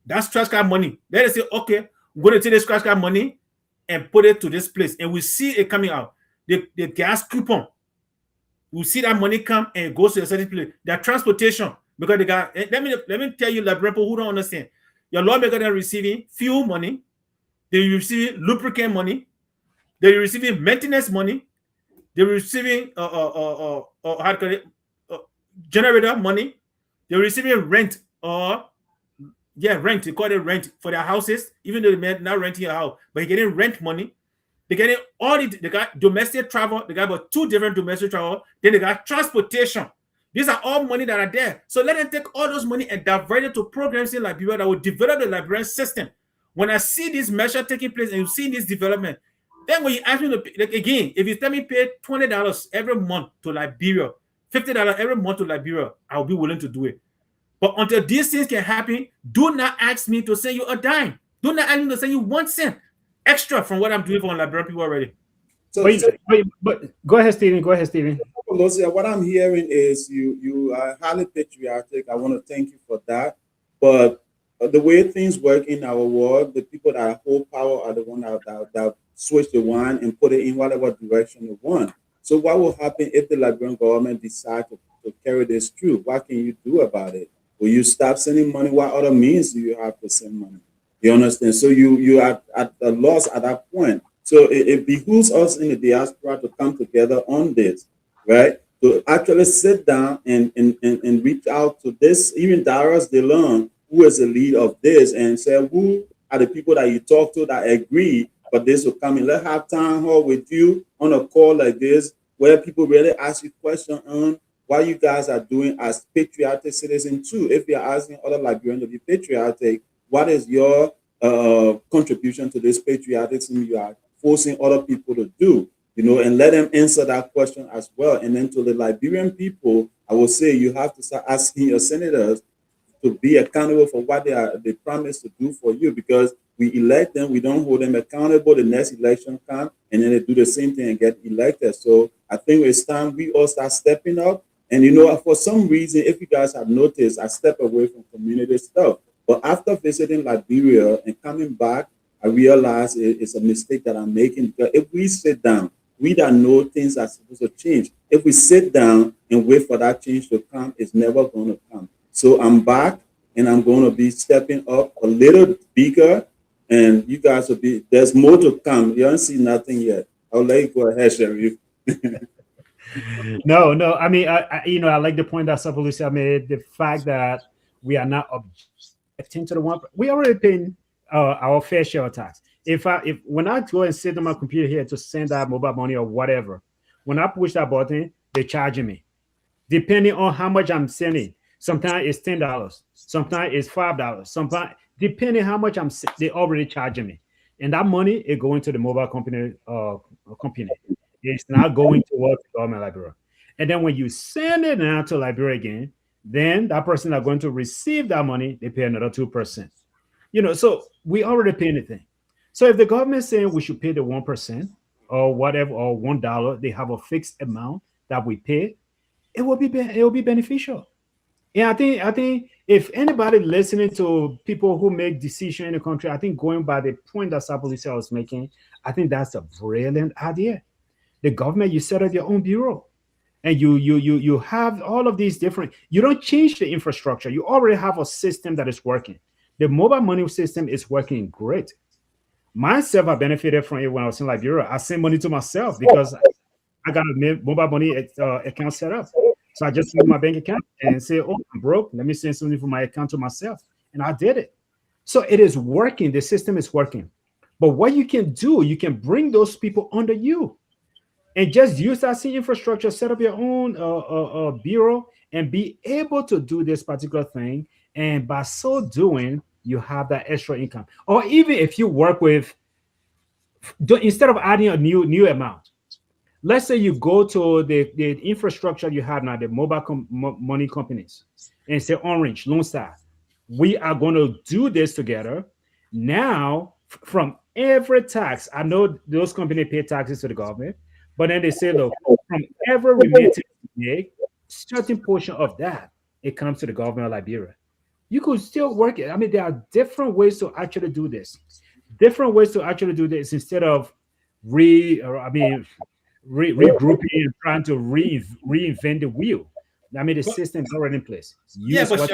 that's scratch card money. Then they say, okay, we're going to take the scratch card money and put it to this place, and we see it coming out. The gas coupon, we see that money come and it goes to a certain place. Their transportation, because the guy, let me tell you, like people who don't understand, your lawmaker are receiving fuel money, they're receiving lubricant money, they're receiving maintenance money, they're receiving generator money, they're receiving rent rent. They call it rent for their houses, even though they're not renting a house, but you're getting rent money. They're getting all they got domestic travel. They got about 2 different domestic travel. Then they got transportation. These are all money that are there. So let them take all those money and divert it to programs in Liberia that will develop the Liberian system. When I see this measure taking place and you see this development, then when you ask me to, like, again, if you tell me pay $20 every month to Liberia, $50 every month to Liberia, I'll be willing to do it. But until these things can happen, do not ask me to send you a dime. Do not ask me to send you 1 cent extra from what I'm doing for Liberian people already. So, but go ahead, Stephen. What I'm hearing is you are highly patriotic. I want to thank you for that. But the way things work in our world, the people that hold power are the ones that switch the wine and put it in whatever direction they want. So what will happen if the Liberian government decides to carry this through? What can you do about it? Will you stop sending money? What other means do you have to send money? You understand? So you are at a loss at that point. So it behooves us in the diaspora to come together on this, right? To actually sit down and reach out to this, even Darius DeLon, who is the lead of this, and say, who are the people that you talk to that agree for this to come in? Let's have town hall with you on a call like this, where people really ask you questions on what you guys are doing as patriotic citizens too. If you're asking other Liberians to be patriotic, what is your contribution to this patriotism you are forcing other people to do? You know, and let them answer that question as well. And then to the Liberian people, I will say you have to start asking your senators to be accountable for what they promise to do for you, because we elect them, we don't hold them accountable. The next election comes, and then they do the same thing and get elected. So I think it's time we all start stepping up. And, you know, for some reason, if you guys have noticed, I step away from community stuff. But after visiting Liberia and coming back, I realize it's a mistake that I'm making, because if we sit down, we that know things are supposed to change, if we sit down and wait for that change to come, it's never going to come. So I'm back, and I'm going to be stepping up a little bigger, and you guys will be, there's more to come. You haven't seen nothing yet. I'll let you go ahead, Sharif. No, no. I mean, I like the point that Sapolucia made. The fact that we are not objecting to the one, we already paying our fair share of tax. If when I go and sit on my computer here to send out mobile money or whatever, when I push that button, they're charging me, depending on how much I'm sending. Sometimes it's $10, sometimes it's $5, sometimes depending how much they already charging me, and that money is going to the mobile company. It's not going towards the government Liberia. And then when you send it now to Liberia again, then that person are going to receive that money. They pay another 2%. So we already pay anything. So if the government is saying we should pay the 1% or whatever, or $1, they have a fixed amount that we pay, it will be beneficial. And I think if anybody listening to people who make decisions in the country, I think going by the point that Sapolucia was making, I think that's a brilliant idea. The government, you set up your own bureau, and you have all of these different. You don't change the infrastructure. You already have a system that is working. The mobile money system is working great. Myself, I benefited from it when I was in Liberia. I sent money to myself because I got a mobile money account set up. So I just use my bank account and say, "Oh, I'm broke. Let me send something from my account to myself," and I did it. So it is working. The system is working. But what you can do, you can bring those people under you, and just use that same infrastructure, set up your own bureau, and be able to do this particular thing. And by so doing, you have that extra income. Or even if you work with, instead of adding a new amount, let's say you go to the infrastructure you have now, the mobile money companies, and say, Orange, Lone Star, we are going to do this together. Now, from every tax, I know those companies pay taxes to the government, but then they say, look, from every remittance you make, certain portion of that, it comes to the government of Liberia. You could still work it. I mean, there are different ways to actually do this. Instead of regrouping and trying to reinvent the wheel. I mean, the system is already in place. But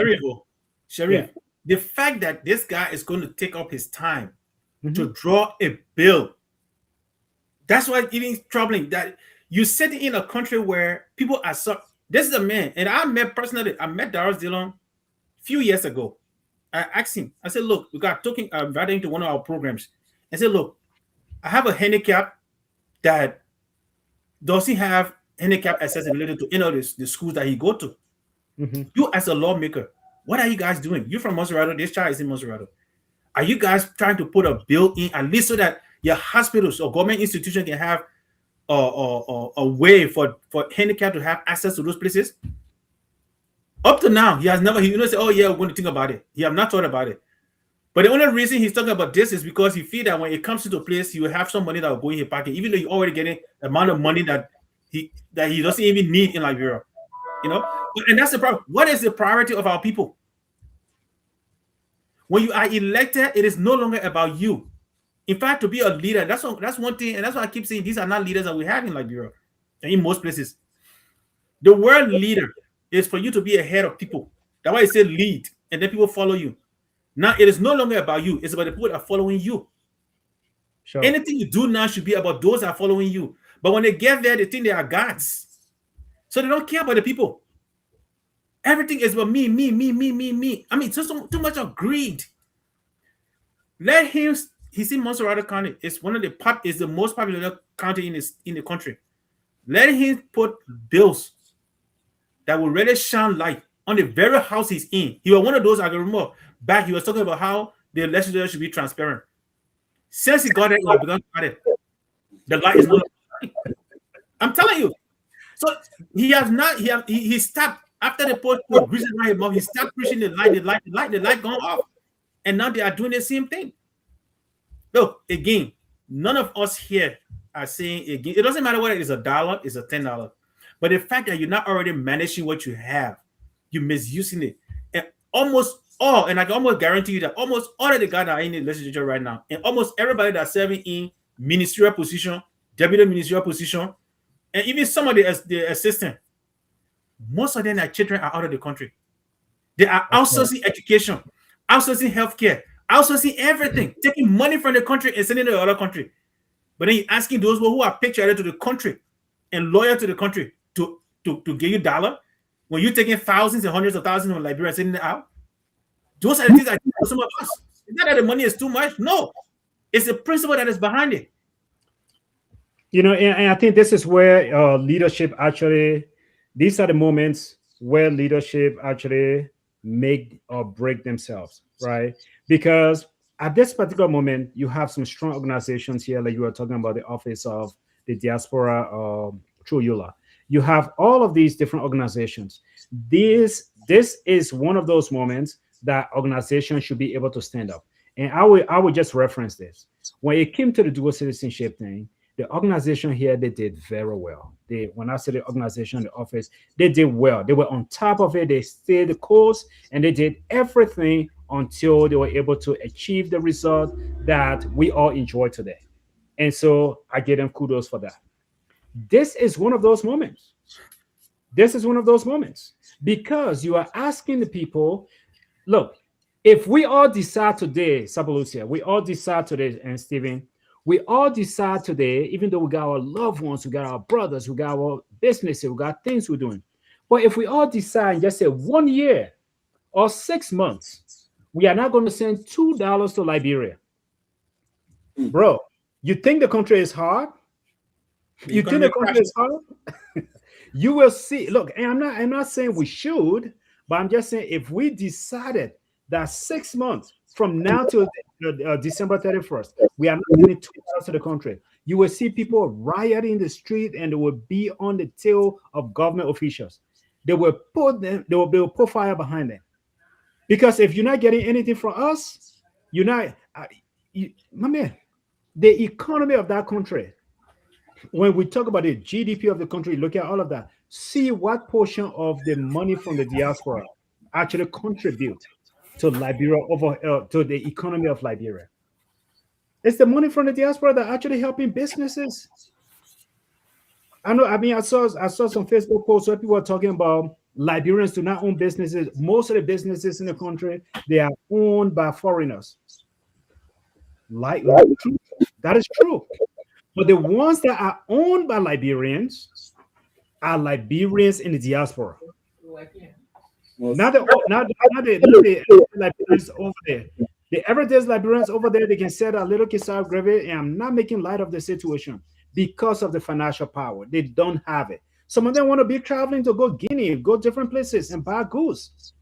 Sharif, the fact that this guy is going to take up his time to draw a bill, that's why it is troubling that you sit in a country where people are so. This is a man, and I met Darius Dillon a few years ago. I asked him, I said, look, we got talking, invited him to one of our programs. I said, look, I have a handicap that doesn't have handicap accessibility to any of the schools that he go to. You as a lawmaker, what are you guys doing? You're from Maserado. This child is in Maserado. Are you guys trying to put a bill in at least so that your hospitals or government institutions can have a way for handicap to have access to those places? Up to now, he said, oh yeah, we're going to think about it. He have not thought about it. But the only reason he's talking about this is because he feels that when it comes to a place, he will have some money that will go in his pocket, even though you're already getting the amount of money that he doesn't even need in Liberia. And that's the problem. What is the priority of our people? When you are elected, it is no longer about you. In fact, to be a leader, that's one thing, and that's why I keep saying these are not leaders that we have in Liberia and in most places. The word leader is for you to be ahead of people. That's why it says lead, and then people follow you. Now, it is no longer about you. It's about the people that are following you. Sure. Anything you do now should be about those that are following you. But when they get there, they think they are gods. So they don't care about the people. Everything is about me. I mean, too much of greed. Let him. He's in Maserado County. It's one of the most popular county in the country. Let him put bills that will really shine light on the very house he's in. He was one of those, I can remember back, he was talking about how the legislature should be transparent. Since he got it, he begun to cut it. The light is not. I'm telling you. So he stopped after the post put grease around his mouth. He stopped preaching the light gone off. And now they are doing the same thing. Look, again, none of us here are saying, again, it doesn't matter whether it's $1, it's $10. But the fact that you're not already managing what you have, you're misusing it. And almost Oh, and I can almost guarantee you that almost all of the guys that are in the legislature right now, and almost everybody that's serving in ministerial position, deputy ministerial position, and even some of the assistant, most of them are children are out of the country. They are outsourcing education, outsourcing healthcare, outsourcing everything, taking money from the country and sending it to the other country. But then you're asking those who are patriotic to the country and loyal to the country to give you dollar when you're taking thousands and hundreds of thousands of Liberians and sending it out. Those are the things I think for some of us. It's not that the money is too much. No, it's the principle that is behind it. You know, and I think this is where leadership actually, these are the moments where leadership actually make or break themselves, right? Because at this particular moment, you have some strong organizations here, like you were talking about the office of the diaspora through Eula. You have all of these different organizations. This is one of those moments that organizations should be able to stand up. And I would just reference this. When it came to the dual citizenship thing, the organization here, they did very well. When I say the organization, the office, they did well. They were on top of it. They stayed the course, and they did everything until they were able to achieve the result that we all enjoy today. And so I give them kudos for that. This is one of those moments. This is one of those moments because you are asking the people, look, if we all decide today, Sapolucia, we all decide today, and Stephen, we all decide today, even though we got our loved ones, we got our brothers, we got our businesses, we got things we're doing. But if we all decide, just say 1 year or 6 months, we are not going to send $2 to Liberia. Bro, you think the country is hard? You think the country is hard? You will see. Look, and I'm not saying we should, but I'm just saying if we decided that 6 months from now till December 31st, we are not getting $2 to the country, you will see people rioting in the street and they will be on the tail of government officials. They will put fire behind them. Because if you're not getting anything from us, you're not, my man, the economy of that country, when we talk about the GDP of the country, look at all of that. See what portion of the money from the diaspora actually contribute to Liberia to the economy of Liberia. It's the money from the diaspora that actually helping businesses. I know. I mean, I saw some Facebook posts where people are talking about Liberians do not own businesses. Most of the businesses in the country, they are owned by foreigners. That is true. But the ones that are owned by Liberians are Liberians in the diaspora. Not the Liberians over there. The everyday Liberians over there, they can set a little kisar gravy, and I'm not making light of the situation because of the financial power. They don't have it. Some of them want to be traveling to go Guinea, go different places and buy goods.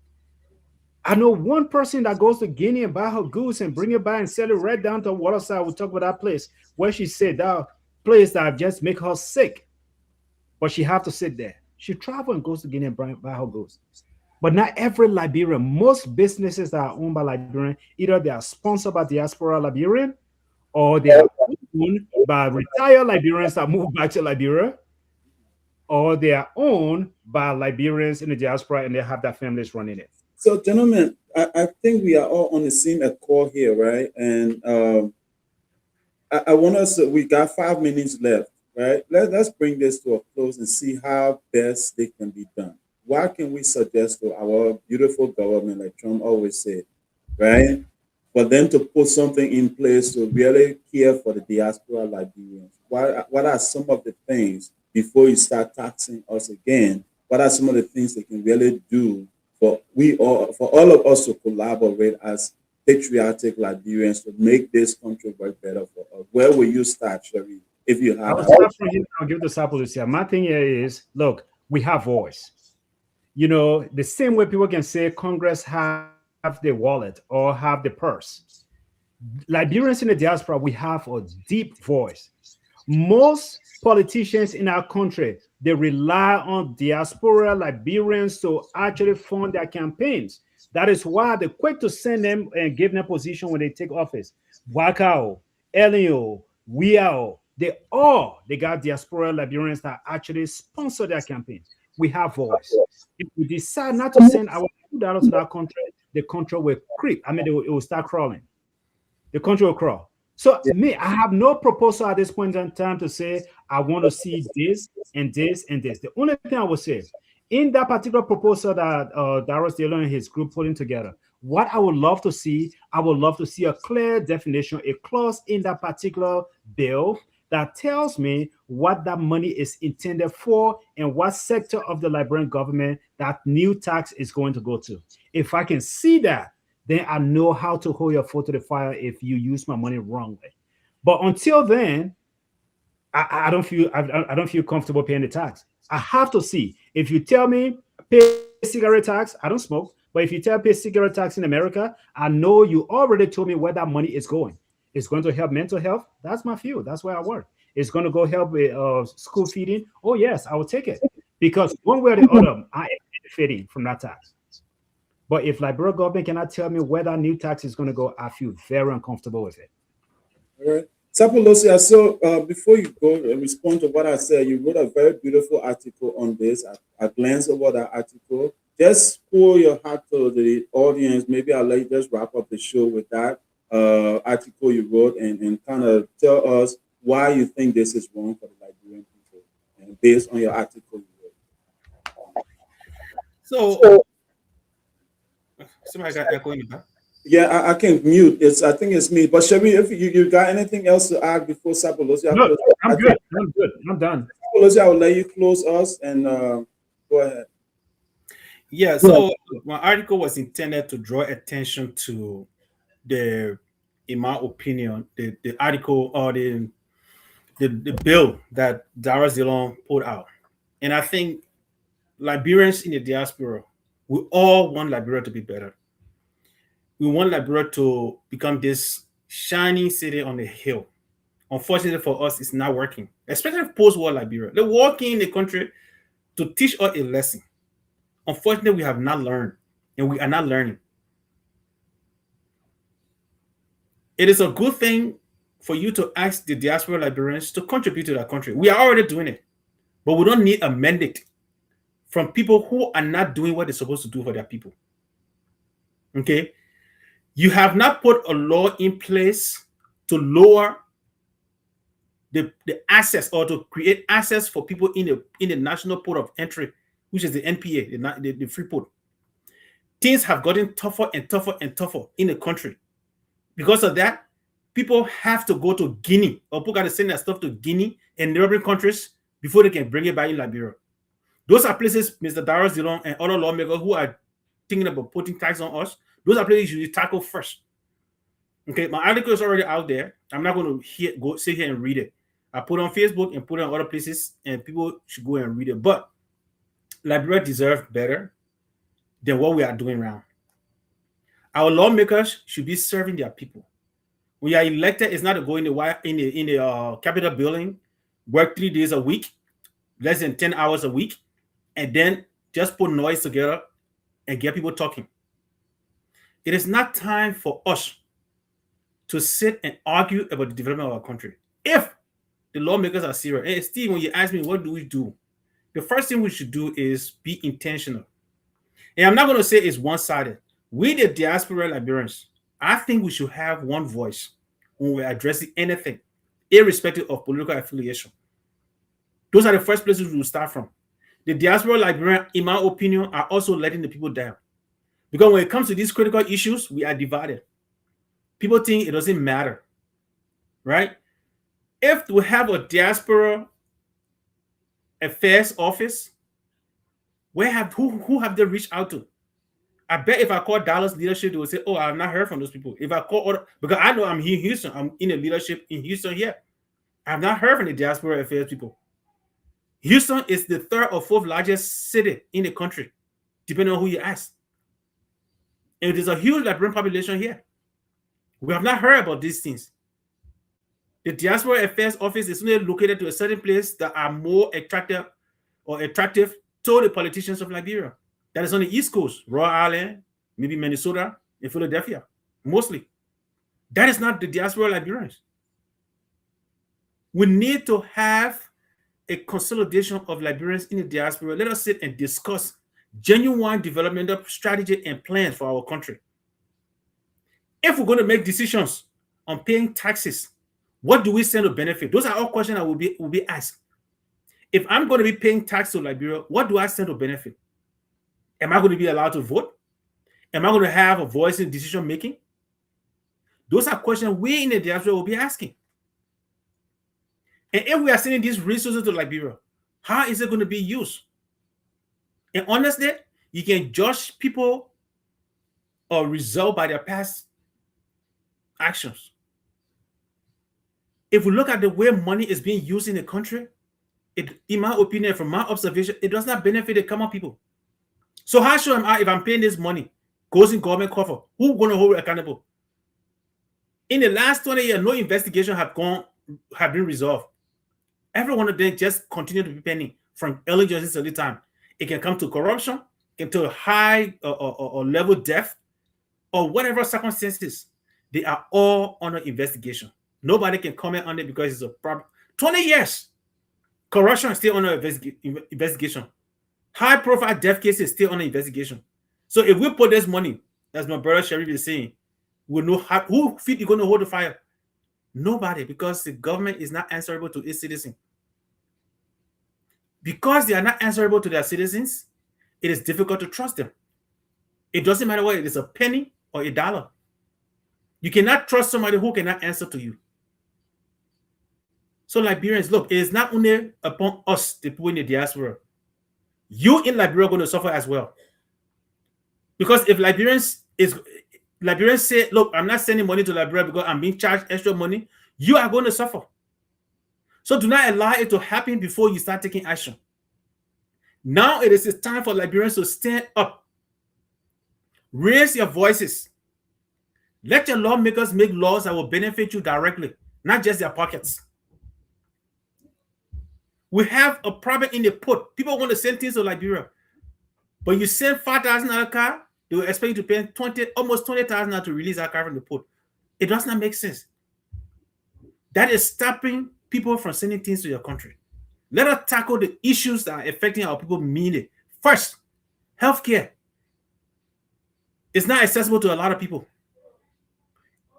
I know one person that goes to Guinea and buy her goods and bring it back and sell it right down to Waterside. We'll talk about that place where she said that place that just make her sick, but she have to sit there. She travel and goes to Guinea and buy her goods. But not every Liberian, most businesses that are owned by Liberian, either they are sponsored by Diaspora Liberian or they are owned by retired Liberians that move back to Liberia, or they are owned by Liberians in the diaspora and they have their families running it. So, gentlemen, I think we are all on the same accord here, right? And I want us to, we got 5 minutes left, right? Let's bring this to a close and see how best they can be done. What can we suggest to our beautiful government, like Trump always said, right? For them to put something in place to really care for the diaspora Liberians. What are some of the things, before you start taxing us again, what are some of the things they can really do for all of us to collaborate as patriotic Liberians to make this country work better for us? Where will you start, Sherry? If you have, I'll give the Sapolucia. My thing here is, look, we have voice. You know, the same way people can say Congress have the wallet or have the purse. Liberians in the diaspora, we have a deep voice. Most politicians in our country, they rely on diaspora Liberians to actually fund their campaigns. That is why they're quick to send them and give them a position when they take office. Wakao, Elio, Wiao, they got diaspora Liberians that actually sponsor their campaigns. We have voice. If we decide not to send our $2 to that country, the country will creep. I mean, it will start crawling. The country will crawl. So me, I have no proposal at this point in time to say I want to see this and this and this. The only thing I would say in that particular proposal that Darius Dillon and his group putting together, what I would love to see, I would love to see a clear definition, a clause in that particular bill that tells me what that money is intended for and what sector of the Liberian government that new tax is going to go to. If I can see that, then I know how to hold your foot to the fire if you use my money wrongly. But until then, I don't feel comfortable paying the tax. I have to see. If you tell me pay cigarette tax, I don't smoke. But if you tell pay cigarette tax in America, I know you already told me where that money is going. It's going to help mental health. That's my field. That's where I work. It's going to go help with school feeding. Oh yes, I will take it because one way or the other, I am benefiting from that tax. But if Liberia government cannot tell me where that new tax is going to go, I feel very uncomfortable with it. All right. Sapolucia, so before you go and respond to what I said, you wrote a very beautiful article on this. I glanced over that article. Just pour your heart to the audience. Maybe I'll let you just wrap up the show with that article you wrote and kind of tell us why you think this is wrong for the Liberian people, and based on your article you wrote. So somebody got echo in the back. Yeah, I can mute. I think it's me. But Sherry, if you got anything else to add before Sapolucia? No, I'm good. I'm done. Sapolucia, I will let you close us and go ahead. Yeah, so my article was intended to draw attention to in my opinion, the article or the bill that Darius Dillon put out. And I think Liberians in the diaspora, we all want Liberia to be better. We want Liberia to become this shining city on the hill. Unfortunately for us, it's not working, especially post-war Liberia. They're working in the country to teach us a lesson. Unfortunately, we have not learned, and we are not learning. It is a good thing for you to ask the diaspora Liberians to contribute to that country. We are already doing it, but we don't need a mandate from people who are not doing what they're supposed to do for their people. Okay? You have not put a law in place to lower the access or to create access for people in the national port of entry, which is the NPA, the free port. Things have gotten tougher and tougher and tougher in the country. Because of that, people have to go to Guinea, or people got to send their stuff to Guinea and neighboring countries before they can bring it back in Liberia. Those are places Mr. Darius Dillon and other lawmakers who are thinking about putting tax on us, those are places you should tackle first. Okay, my article is already out there. I'm not going to go sit here and read it. I put it on Facebook and put it on other places, and people should go and read it. But Liberia deserves better than what we are doing now. Our lawmakers should be serving their people. When you are elected, it's not to go in the Capitol building, work 3 days a week, less than 10 hours a week, and then just put noise together and get people talking. It is not time for us to sit and argue about the development of our country. If the lawmakers are serious, hey Steve, when you ask me what do we do, the first thing we should do is be intentional. And I'm not going to say it's one-sided. We, the diaspora Liberians, I think we should have one voice when we're addressing anything, irrespective of political affiliation. Those are the first places we will start from. The diaspora Liberians, in my opinion, are also letting the people down. Because when it comes to these critical issues, we are divided. People think it doesn't matter, right? If we have a diaspora affairs office, who have they reached out to? I bet if I call Dallas leadership, they will say, oh, I have not heard from those people. If I call other, because I know I'm here in Houston, I'm in the leadership in Houston here. I have not heard from the diaspora affairs people. Houston is the 3rd or 4th largest city in the country, depending on who you ask. And there's a huge Liberian population here. We have not heard about these things. The Diaspora Affairs Office is only located to a certain place that are more attractive to the politicians of Liberia. That is on the East Coast, Rhode Island, maybe Minnesota, and Philadelphia, mostly. That is not the diaspora Liberians. We need to have a consolidation of Liberians in the diaspora. Let us sit and discuss genuine developmental strategy and plans for our country. If we're going to make decisions on paying taxes, what do we stand to benefit? Those are all questions that will be asked. If I'm going to be paying tax to Liberia, what do I stand to benefit? Am I going to be allowed to vote? Am I going to have a voice in decision making? Those are questions we in the diaspora will be asking. And if we are sending these resources to Liberia, how is it going to be used? And honestly, you can judge people or result by their past actions. If we look at the way money is being used in the country, in my opinion, from my observation, it does not benefit the common people. So how sure am I if I'm paying this money, goes in government cover, who's going to hold it accountable? In the last 20 years, no investigation have been resolved. Every one of them just continue to be pending from early justice to the time. It can come to corruption, it can to a high or level death, or whatever circumstances. They are all under investigation. Nobody can comment on it because it's a problem. 20 years. Corruption is still under investigation. High profile death cases still under investigation. So if we put this money, as my brother Sharif is saying, we'll know who feet is going to hold the fire. Nobody, because the government is not answerable to its citizens. Because they are not answerable to their citizens, it is difficult to trust them. It doesn't matter whether it is a penny or a dollar. You cannot trust somebody who cannot answer to you. So Liberians, look, it is not only upon us, the people in the diaspora. You in Liberia are going to suffer as well. Because if Liberians say, look, I'm not sending money to Liberia because I'm being charged extra money, you are going to suffer. So do not allow it to happen before you start taking action. Now it is time for Liberians to stand up. Raise your voices. Let your lawmakers make laws that will benefit you directly, not just their pockets. We have a problem in the port. People want to send things to Liberia. But you send $5,000 car, they will expect you to pay almost $20,000 to release that car from the port. It does not make sense. That is stopping people from sending things to your country. Let us tackle the issues that are affecting our people immediately. First, healthcare is not accessible to a lot of people.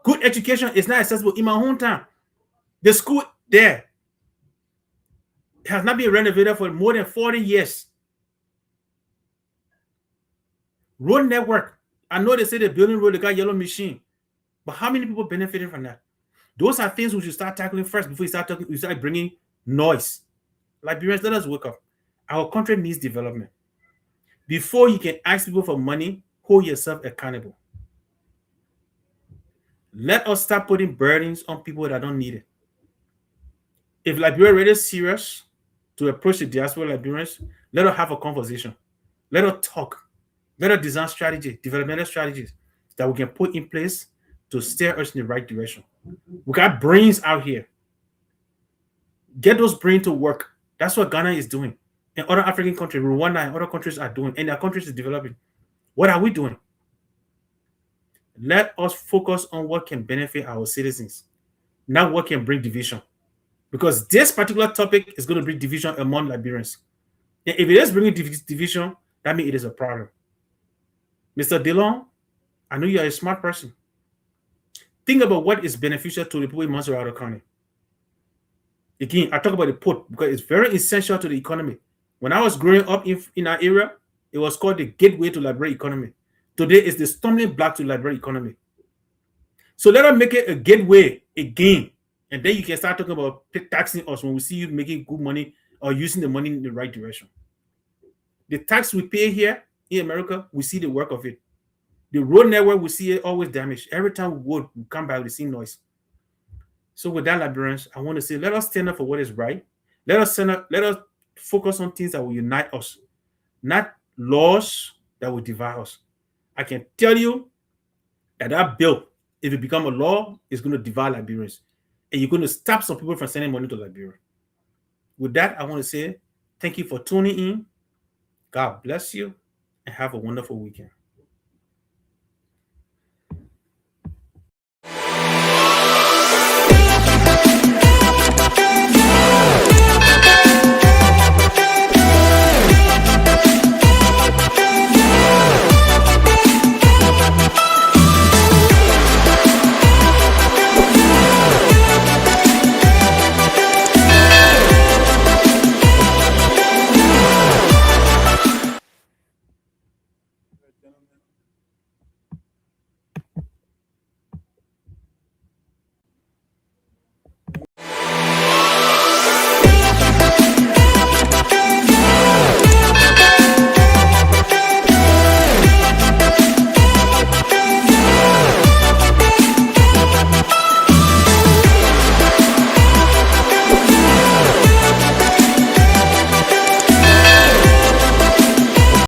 Good education is not accessible. In my hometown, the school there has not been renovated for more than 40 years. Road network. I know they say they're building road, they got yellow machine. But how many people benefited from that? Those are things we should start tackling first before we start bringing noise. Liberians, let us wake up. Our country needs development. Before you can ask people for money, hold yourself accountable. Let us start putting burdens on people that don't need it. If Liberia is really serious to approach the diaspora Liberians, let us have a conversation. Let us talk. Let us design strategy, developmental strategies that we can put in place to steer us in the right direction. We got brains out here. Get those brains to work. That's what Ghana is doing. And other African countries, Rwanda and other countries are doing, and their countries is developing. What are we doing? Let us focus on what can benefit our citizens, not what can bring division. Because this particular topic is going to bring division among Liberians. And if it is bringing division, that means it is a problem. Mr. Dillon, I know you are a smart person. Think about what is beneficial to the people in Montserrat County. Again, I talk about the port because it's very essential to the economy. When I was growing up in our area, it was called the gateway to Liberia economy. Today, it's the stumbling block to Liberia economy. So let us make it a gateway again. And then you can start talking about taxing us when we see you making good money or using the money in the right direction. The tax we pay here in America, we see the work of it. The road network, we see it always damaged. Every time we come back with the same noise. So with that, Liberians, I want to say, let us stand up for what is right. Let us focus on things that will unite us, not laws that will divide us. I can tell you that bill, if it becomes a law, is going to divide Liberians. And you're going to stop some people from sending money to Liberia. With that, I want to say thank you for tuning in. God bless you and have a wonderful weekend. gentlemen.